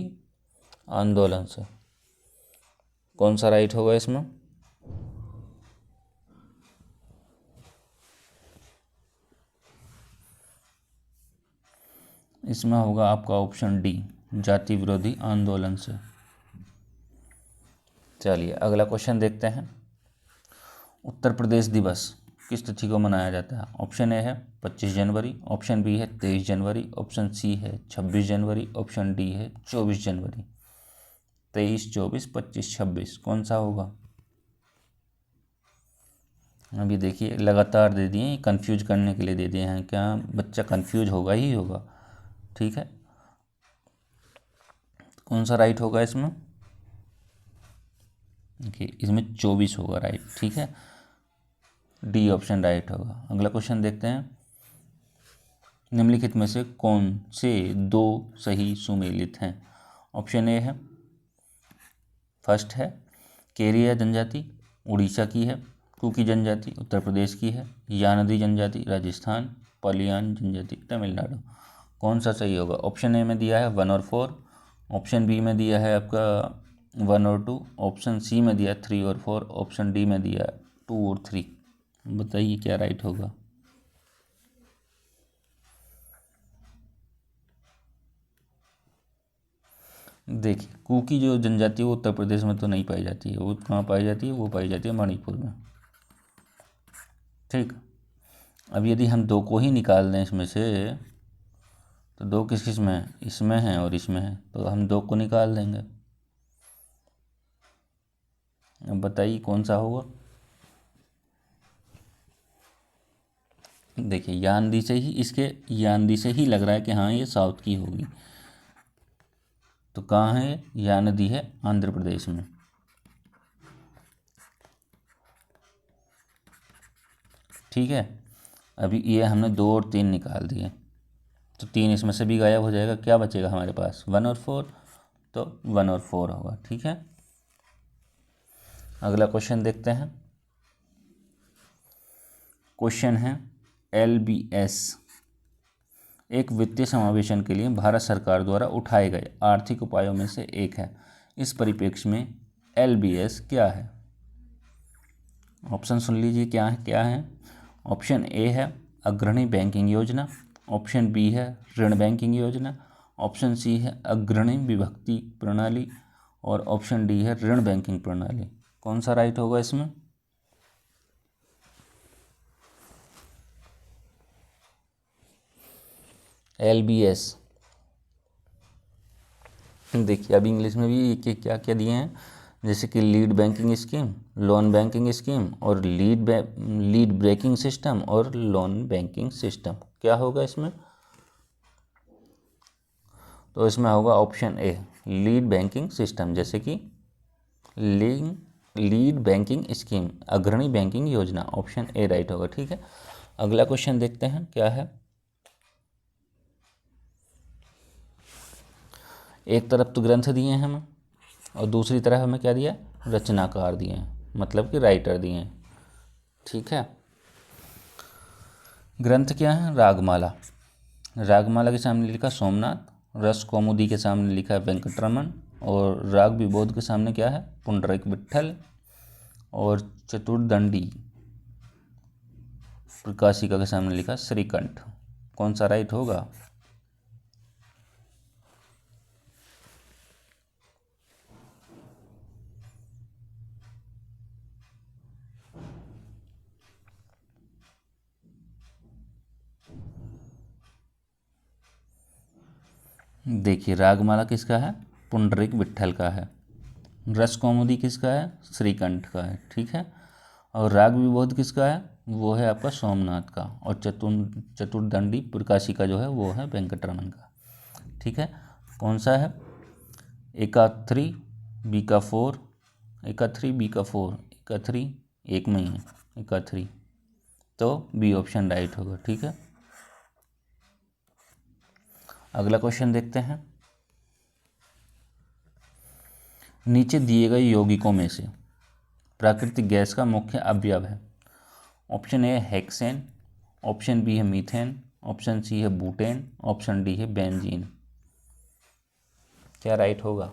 आंदोलन से। कौन सा राइट होगा इसमें? इसमें होगा आपका ऑप्शन डी, जाति विरोधी आंदोलन से। चलिए अगला क्वेश्चन देखते हैं। उत्तर प्रदेश दिवस किस तिथि को मनाया जाता है? ऑप्शन ए है 25 जनवरी, ऑप्शन बी है 23 जनवरी, ऑप्शन सी है 26 जनवरी, ऑप्शन डी है 24 जनवरी। 23, 24, 25, 26 कौन सा होगा? अभी देखिए लगातार दे दिए, कंफ्यूज करने के लिए दे दिए हैं, क्या बच्चा कंफ्यूज होगा ही होगा। ठीक है, कौन सा राइट होगा इसमें? देखिए इसमें 24 होगा राइट। ठीक है, डी ऑप्शन राइट होगा। अगला क्वेश्चन देखते हैं। निम्नलिखित में से कौन से दो सही सुमेलित हैं? ऑप्शन ए है, फर्स्ट है केरिया जनजाति उड़ीसा की है, कुकी जनजाति उत्तर प्रदेश की है, यानदी जनजाति राजस्थान, पलियान जनजाति तमिलनाडु। कौन सा सही होगा? ऑप्शन ए में दिया है 1 और 4, ऑप्शन बी में दिया है आपका 1 और 2, ऑप्शन सी में दिया है 3 और 4, ऑप्शन डी में दिया है 2 और 3। बताइए क्या राइट होगा? देखिए कुकी जो जनजाति है वो उत्तर प्रदेश में तो नहीं पाई जाती है, वो कहाँ पाई जाती है? वो पाई जाती है मणिपुर में। ठीक, अब यदि हम दो को ही निकाल दें इसमें से, तो दो किस किस में है? इसमें है और इसमें है, तो हम दो को निकाल देंगे। अब बताइए कौन सा होगा? देखिए यानदी से ही, इसके यानदी से ही लग रहा है कि हाँ ये साउथ की होगी। तो कहाँ है? यानदी है आंध्र प्रदेश में। ठीक है, अभी ये हमने 2 और 3 निकाल दिए, तो 3 इसमें से भी गायब हो जाएगा। क्या बचेगा हमारे पास? 1 और 4, तो 1 और 4 होगा। ठीक है, अगला क्वेश्चन देखते हैं। क्वेश्चन है LBS एक वित्तीय समावेशन के लिए भारत सरकार द्वारा उठाए गए आर्थिक उपायों में से एक है। इस परिप्रेक्ष्य में LBS क्या है? ऑप्शन सुन लीजिए क्या है। ऑप्शन ए है अग्रणी बैंकिंग योजना, ऑप्शन बी है ऋण बैंकिंग योजना, ऑप्शन सी है अग्रणी विभक्ति प्रणाली, और ऑप्शन डी है ऋण बैंकिंग प्रणाली। कौन सा राइट होगा इसमें? LBS देखिए अब इंग्लिश में भी क्या क्या दिए हैं, जैसे कि lead banking scheme, loan banking scheme, और लीड ब्रेकिंग सिस्टम, और लोन बैंकिंग सिस्टम। क्या होगा इसमें? तो इसमें होगा option a lead banking system, जैसे कि लीड बैंकिंग स्कीम, अग्रणी बैंकिंग योजना। ऑप्शन ए राइट होगा। ठीक है, अगला क्वेश्चन देखते हैं क्या है। एक तरफ तो ग्रंथ दिए हैं हमें, और दूसरी तरफ हमें क्या दिया? रचनाकार दिए हैं, मतलब कि राइटर दिए हैं। ठीक है, ग्रंथ क्या है? रागमाला। रागमाला के सामने लिखा सोमनाथ, रस कौमुदी के सामने लिखा है वेंकटरमन, और राग विबोध के सामने क्या है? पुंडरीक विट्ठल, और चतुर्दंडी प्रकाशिका के सामने लिखा श्रीकंठ। कौन सा राइट होगा? देखिए रागमाला किसका है? पुंडरीक विट्ठल का है। रस कौमुदी किसका है? श्रीकंठ का है। ठीक है, और राग विबोध किसका है? वो है आपका सोमनाथ का, और चतुर्दंडी प्रकाशिका जो है वो है वेंकटरमन का। ठीक है, कौन सा है? एका 3 बी का 4, एका 3 बी का 4, एका 3 एक में ही है, एका 3, तो बी ऑप्शन राइट होगा। ठीक है, अगला क्वेश्चन देखते हैं। नीचे दिए गए यौगिकों में से प्राकृतिक गैस का मुख्य अवयव है? Option A hexane, option B है मीथेन, ऑप्शन सी है बुटेन, ऑप्शन डी है बेंजीन। क्या राइट होगा?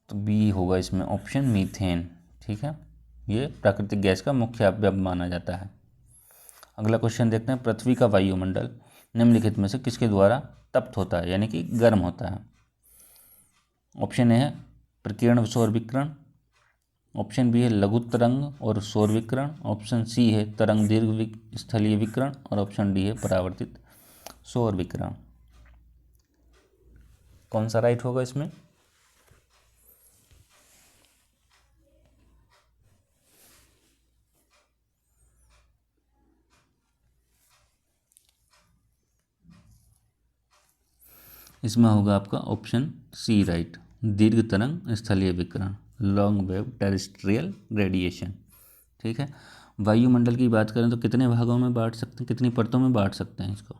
तो बी होगा इसमें ऑप्शन मीथेन। ठीक है, ये प्राकृतिक गैस का मुख्य अवयव माना जाता है। अगला क्वेश्चन देखते हैं, पृथ्वी का वायुमंडल निम्नलिखित में से किसके द्वारा तप्त होता है, यानी कि गर्म होता है? ऑप्शन ए है प्रकीर्ण सौर विकिरण, ऑप्शन बी है लघु तरंग और सौर विकिरण, ऑप्शन सी है तरंग दीर्घ स्थलीय विकिरण और ऑप्शन डी है परावर्तित सौर विकिरण। कौन सा राइट होगा इसमें? इसमें होगा आपका ऑप्शन सी राइट, दीर्घ तरंग स्थलीय विकिरण, लॉन्ग वेव टेरेस्ट्रियल रेडिएशन। ठीक है, वायुमंडल की बात करें तो कितने भागों में बांट सकते हैं, कितनी परतों में बांट सकते हैं इसको?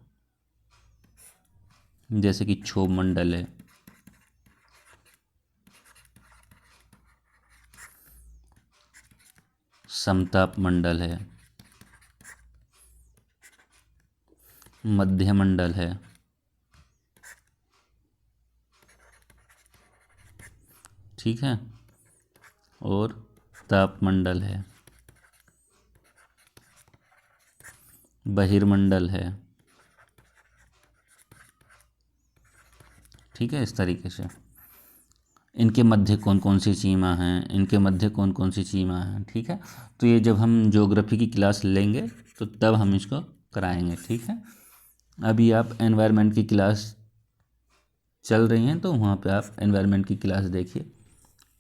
जैसे कि क्षोभ मंडल है, समताप मंडल है, मध्य मंडल है, ठीक है, और तापमंडल है, बहिर्मंडल है। ठीक है, इस तरीके से इनके मध्य कौन कौन सी सीमा हैं, इनके मध्य कौन कौन सी सीमा हैं। ठीक है, तो ये जब हम ज्योग्राफी की क्लास लेंगे तो तब हम इसको कराएंगे। ठीक है, अभी आप एनवायरनमेंट की क्लास चल रही हैं तो वहाँ पे आप एनवायरनमेंट की क्लास देखिए।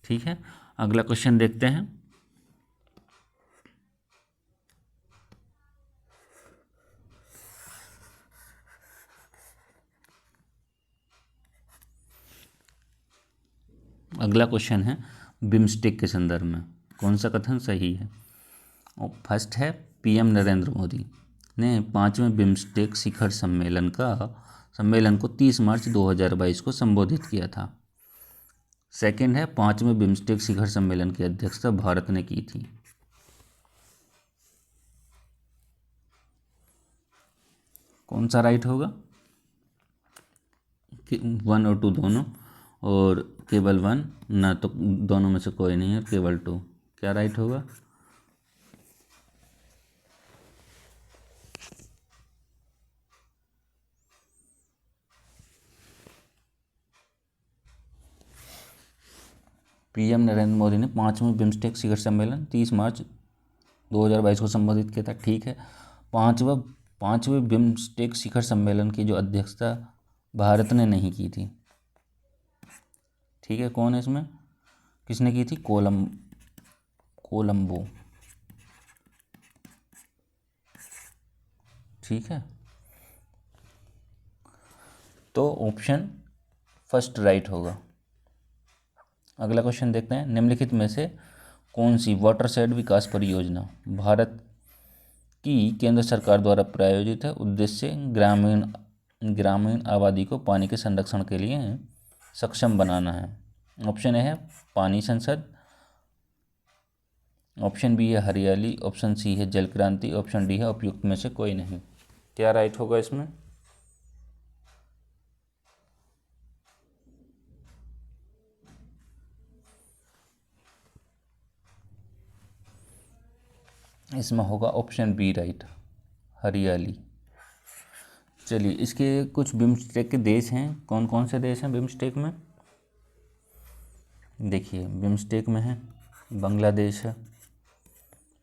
ठीक है, अगला क्वेश्चन देखते हैं। अगला क्वेश्चन है बिम्स्टेक के संदर्भ में कौन सा कथन सही है? और फर्स्ट है पीएम नरेंद्र मोदी ने 5वें बिम्स्टेक शिखर सम्मेलन को 30 मार्च 2022 को संबोधित किया था। सेकंड है 5वें बिम्स्टेक शिखर सम्मेलन की अध्यक्षता भारत ने की थी। कौन सा राइट होगा? 1 और 2 दोनों, और केवल 1 ना, तो दोनों में से कोई नहीं है, केवल 2। क्या राइट होगा? पीएम नरेंद्र मोदी ने 5वें बिम्स्टेक शिखर सम्मेलन 30 मार्च 2022 को संबोधित किया था। ठीक है, पांचवें बिम्स्टेक शिखर सम्मेलन की जो अध्यक्षता भारत ने नहीं की थी। ठीक है, कौन है इसमें, किसने की थी? कोलंबो। ठीक है, तो ऑप्शन फर्स्ट राइट होगा। अगला क्वेश्चन देखते हैं, निम्नलिखित में से कौन सी वाटरशेड विकास परियोजना भारत की केंद्र सरकार द्वारा प्रायोजित है? उद्देश्य ग्रामीण आबादी को पानी के संरक्षण के लिए सक्षम बनाना है। ऑप्शन ए है पानी संसद, ऑप्शन बी है हरियाली, ऑप्शन सी है जल क्रांति, ऑप्शन डी है उपयुक्त में से कोई नहीं। क्या राइट होगा इसमें? इसमें होगा ऑप्शन बी राइट, हरियाली। चलिए, इसके कुछ बिम्स्टेक के देश हैं, कौन कौन से देश हैं बिम्स्टेक में? देखिए, बिम्स्टेक में है बांग्लादेश है,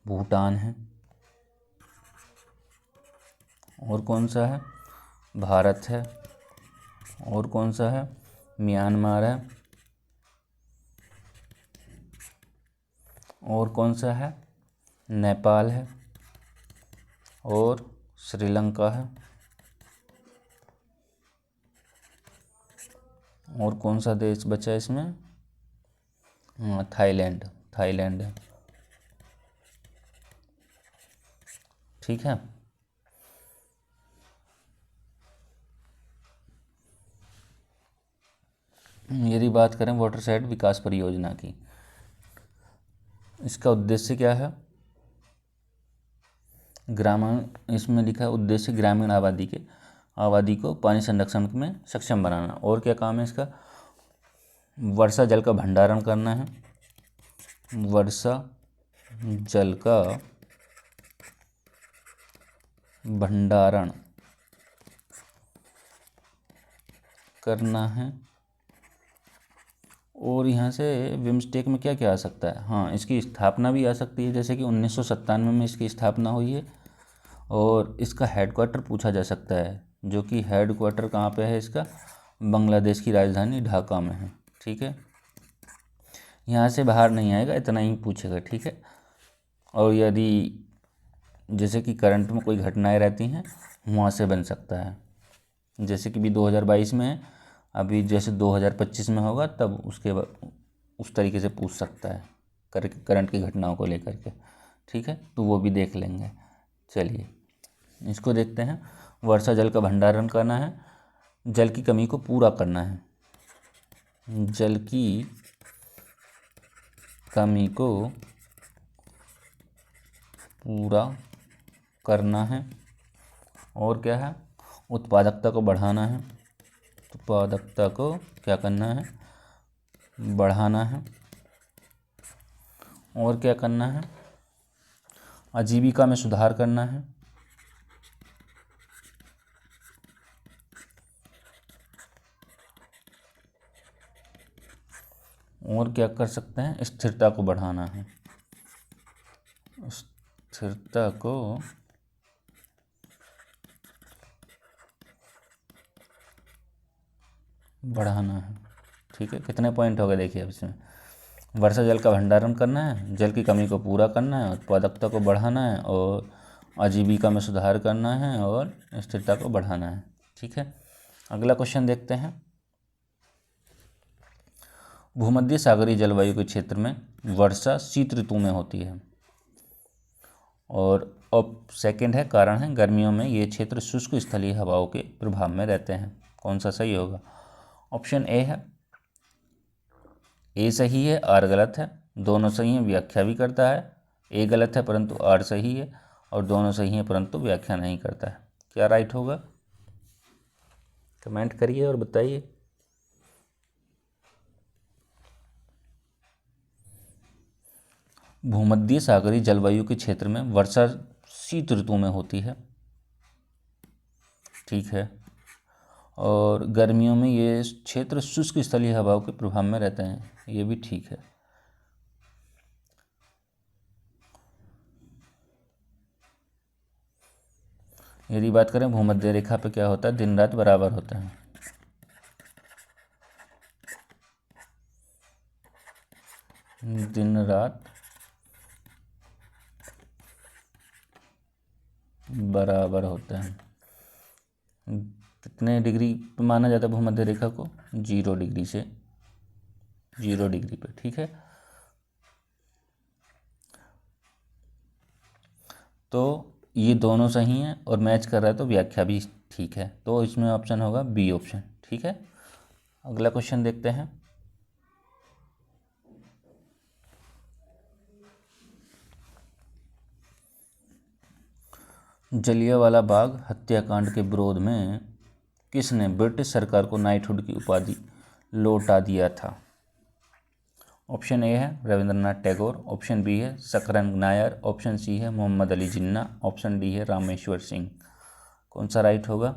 भूटान है, और कौन सा है? भारत है, और कौन सा है? म्यांमार है, और कौन सा है? नेपाल है, और श्रीलंका है, और कौन सा देश बचा है इसमें? हाँ, थाईलैंड है। ठीक है, यदि बात करें वाटरशेड विकास परियोजना की, इसका उद्देश्य क्या है? ग्रामीण, इसमें लिखा है उद्देश्य ग्रामीण आबादी को पानी संरक्षण में सक्षम बनाना। और क्या काम है इसका? वर्षा जल का भंडारण करना है, वर्षा जल का भंडारण करना है। और यहाँ से बिम्स्टेक में क्या क्या आ सकता है? हाँ, इसकी स्थापना भी आ सकती है, जैसे कि 1997 में इसकी स्थापना हुई है। और इसका हेडक्वार्टर पूछा जा सकता है, जो कि हेडक्वार्टर कहाँ पे है इसका? बांग्लादेश की राजधानी ढाका में है। ठीक है, यहाँ से बाहर नहीं आएगा, इतना ही पूछेगा। ठीक है, और यदि जैसे कि करंट में कोई घटनाएं रहती हैं, वहाँ से बन सकता है, जैसे कि भी 2022 में है, अभी जैसे 2025 में होगा तब उसके बाद उस तरीके से पूछ सकता है करंट की घटनाओं को लेकर के। ठीक है, तो वो भी देख लेंगे। चलिए इसको देखते हैं। वर्षा जल का भंडारण करना है, जल की कमी को पूरा करना है, जल की कमी को पूरा करना है। और क्या है? उत्पादकता को बढ़ाना है, उत्पादकता को क्या करना है? बढ़ाना है। और क्या करना है? आजीविका में सुधार करना है। और क्या कर सकते हैं? स्थिरता को बढ़ाना है, स्थिरता को बढ़ाना है। ठीक है, कितने पॉइंट हो गए देखिए अब इसमें? वर्षा जल का भंडारण करना है, जल की कमी को पूरा करना है, उत्पादकता को बढ़ाना है, और आजीविका में सुधार करना है, और स्थिरता को बढ़ाना है। ठीक है, अगला क्वेश्चन देखते हैं। भूमध्य सागरीय जलवायु के क्षेत्र में वर्षा शीत ऋतु में होती है। और अब सेकंड है, कारण है गर्मियों में ये क्षेत्र शुष्क स्थलीय हवाओं के प्रभाव में रहते हैं। कौन सा सही होगा? ऑप्शन ए है, ए सही है, आर गलत है। दोनों सही हैं, व्याख्या भी करता है। ए गलत है परंतु आर सही है, और दोनों सही हैं परंतु व्याख्या नहीं करता है। क्या राइट होगा? कमेंट करिए और बताइए। भूमध्य सागरीय जलवायु के क्षेत्र में वर्षा शीत ऋतु में होती है। ठीक है, और गर्मियों में ये क्षेत्र शुष्क स्थलीय हवाओं के प्रभाव में रहते हैं, ये भी ठीक है। यदि बात करें भूमध्य रेखा पे क्या होता है? दिन रात बराबर होता है। दिन रात बराबर होता है। कितने डिग्री पे माना जाता है भूमध्य रेखा को? 0 डिग्री से 0 डिग्री पे। ठीक है, तो ये दोनों सही हैं और मैच कर रहा है, तो व्याख्या भी ठीक है। तो इसमें ऑप्शन होगा बी ऑप्शन। ठीक है, अगला क्वेश्चन देखते हैं। जलियांवाला बाग हत्याकांड के विरोध में किसने ब्रिटिश सरकार को नाइटहुड की उपाधि लौटा दिया था? ऑप्शन ए है रविंद्रनाथ टैगोर, ऑप्शन बी है सकरन नायर, ऑप्शन सी है मोहम्मद अली जिन्ना, ऑप्शन डी है रामेश्वर सिंह। कौन सा राइट होगा?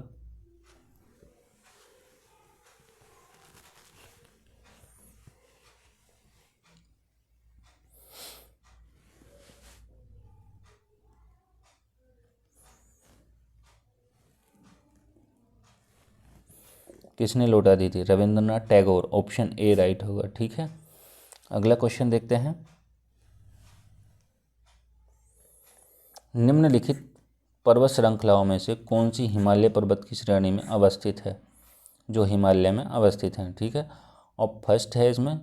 किसने लौटा दी थी? Rabindranath Tagore, option A right होगा। ठीक है, अगला क्वेश्चन देखते हैं। निम्नलिखित पर्वत श्रृंखलाओं में से कौन सी हिमालय पर्वत की श्रेणी में अवस्थित है? जो हिमालय में अवस्थित है। ठीक है, और फर्स्ट है इसमें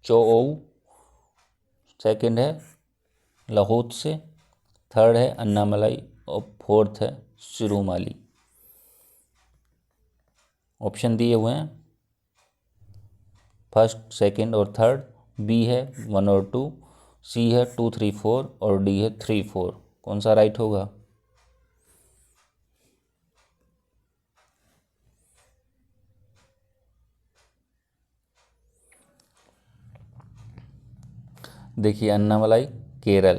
चोओऊ, सेकंड है लाहोत्से, थर्ड है अन्नामलाई, और फोर्थ है सिरूमाली। ऑप्शन दिए हुए हैं, फर्स्ट, सेकंड और थर्ड, बी है 1 और 2, सी है 2, 3, 4 और डी है 3, 4। कौन सा राइट होगा? देखिए अन्नामलाई केरल,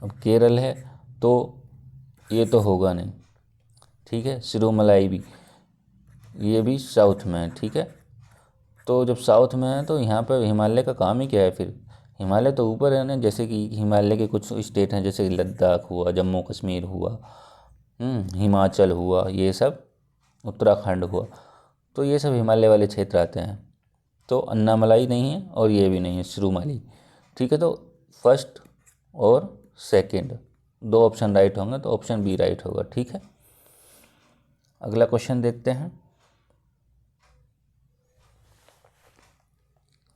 अब केरल है तो ये तो होगा नहीं, ठीक है। सिरोमलाई भी, ये भी साउथ में है, ठीक है। तो जब साउथ में है तो यहाँ पर हिमालय का काम ही क्या है फिर? हिमालय तो ऊपर है ना, जैसे कि हिमालय के कुछ स्टेट हैं, जैसे लद्दाख हुआ, जम्मू कश्मीर हुआ, हिमाचल हुआ, ये सब उत्तराखंड हुआ, तो ये सब हिमालय वाले क्षेत्र आते हैं। तो अन्नामलाई नहीं है और ये भी नहीं है, सिरोमली, ठीक है। तो फर्स्ट और सेकंड दो ऑप्शन राइट होंगे, तो ऑप्शन बी राइट होगा, ठीक है। अगला क्वेश्चन देखते हैं।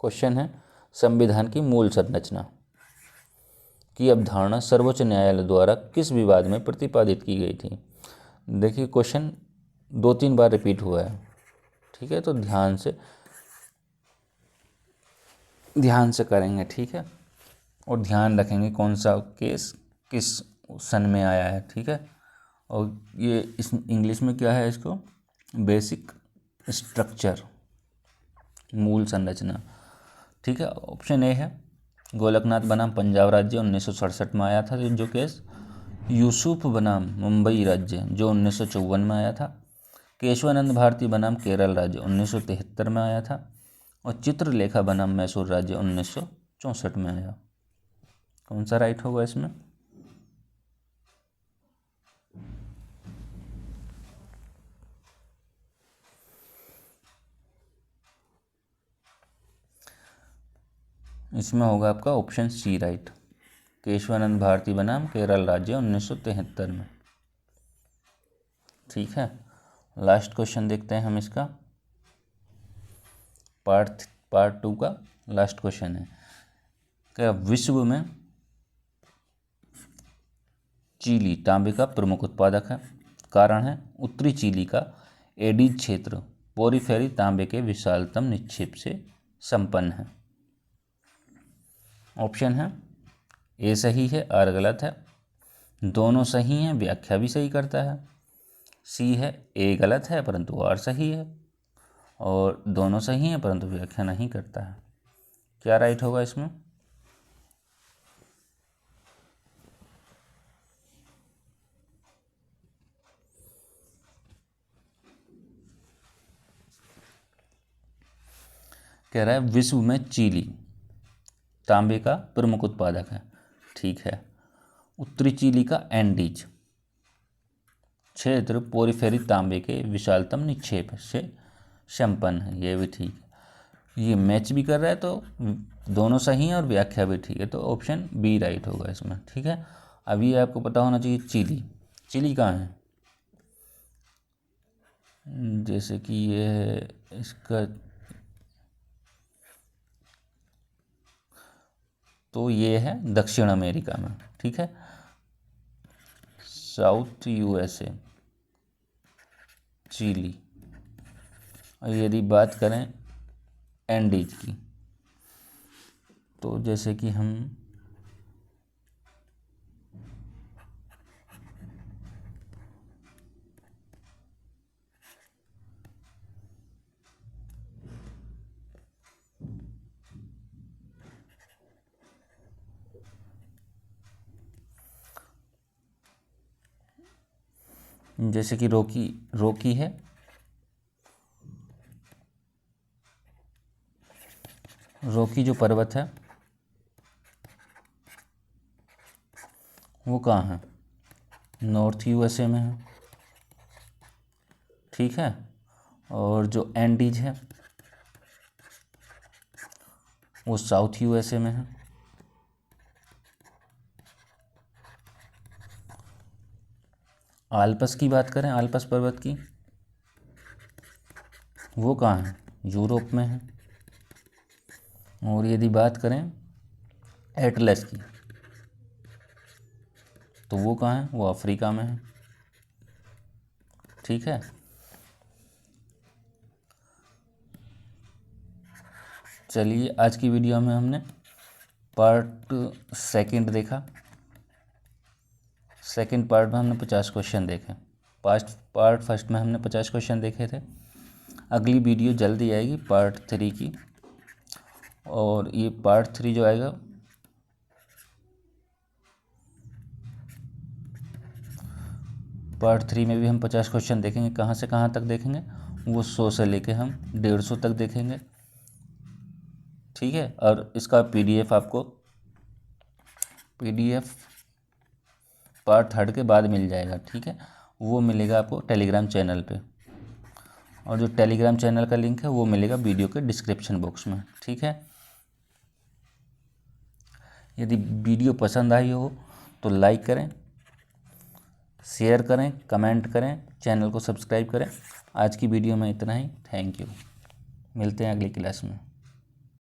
क्वेश्चन है, संविधान की मूल संरचना की अवधारणा सर्वोच्च न्यायालय द्वारा किस विवाद में प्रतिपादित की गई थी? देखिए क्वेश्चन 2-3 बार रिपीट हुआ है, ठीक है, तो ध्यान से करेंगे, ठीक है, और ध्यान रखेंगे कौन सा केस किस सन में आया है, ठीक है। और ये इस इंग्लिश में क्या है, इसको बेसिक स्ट्रक्चर, मूल संरचना, ठीक है। ऑप्शन ए है गोलकनाथ बनाम पंजाब राज्य 1967 में आया था जो केस, यूसुफ बनाम मुंबई राज्य जो 1954 में आया था, केशवानंद भारती बनाम केरल राज्य 1973 में आया था, और चित्रलेखा बनाम मैसूर राज्य 1964 में आया। कौन सा राइट होगा इसमें? इसमें होगा आपका option C right, Kesavananda Bharati बनाम केरल राज्य 1973 में, ठीक है। लास्ट क्वेश्चन देखते हैं हम इसका, पार्ट 2 का लास्ट क्वेश्चन है, क्या विश्व में चीली तांबे का प्रमुख उत्पादक है? कारण है उत्तरी चिली का एडीज क्षेत्र पोरीफेरी तांबे के विशालतम निक्षेप से संपन्न है। ऑप्शन है ए सही है, आर गलत है, दोनों सही हैं, व्याख्या भी सही करता है, सी है ए गलत है परंतु आर सही है, और दोनों सही हैं परंतु व्याख्या नहीं करता है। क्या राइट होगा इसमें? कह रहा है विश्व में चीली तांबे का प्रमुख उत्पादक है, ठीक है। उत्तरी चिली का एंडीज क्षेत्र पोरीफेरी तांबे के विशालतम निक्षेप से संपन्न है, ये भी ठीक है। ये मैच भी कर रहा है, तो दोनों सही हैं और व्याख्या भी ठीक है, तो ऑप्शन बी राइट होगा इसमें, ठीक है। अभी आपको पता होना चाहिए चिली कहाँ है, जैसे कि ये है इसका, तो ये है दक्षिण अमेरिका में, ठीक है, साउथ यूएसए चिली। और यदि बात करें एंडीज की, तो जैसे कि हम जैसे कि रोकी है, रॉकी जो पर्वत है वो कहाँ है? नॉर्थ यूएसए में है, ठीक है। और जो एंडीज है वो साउथ यूएसए में है। आल्पस की बात करें, आल्पस पर्वत की, वो कहाँ है? यूरोप में है। और यदि बात करें एटलस की, तो वो कहाँ है? वो अफ्रीका में है, ठीक है। चलिए, आज की वीडियो में हमने पार्ट सेकंड देखा। सेकंड पार्ट में हमने 50 क्वेश्चन देखे। पार्ट फर्स्ट में हमने 50 क्वेश्चन देखे थे। अगली वीडियो जल्दी आएगी पार्ट 3 की, और ये पार्ट 3 जो आएगा पार्ट 3 में भी हम 50 क्वेश्चन देखेंगे। कहाँ से कहाँ तक देखेंगे? वो 100 से लेके हम 150 तक देखेंगे, ठीक है। और इसका PDF आपको PDF पार्ट 3 के बाद मिल जाएगा, ठीक है। वो मिलेगा आपको टेलीग्राम चैनल पे, और जो टेलीग्राम चैनल का लिंक है वो मिलेगा वीडियो के डिस्क्रिप्शन बॉक्स में, ठीक है। यदि वीडियो पसंद आई हो तो लाइक करें, शेयर करें, कमेंट करें, चैनल को सब्सक्राइब करें। आज की वीडियो में इतना ही। Thank you. मिलते हैं अगली क्लास में।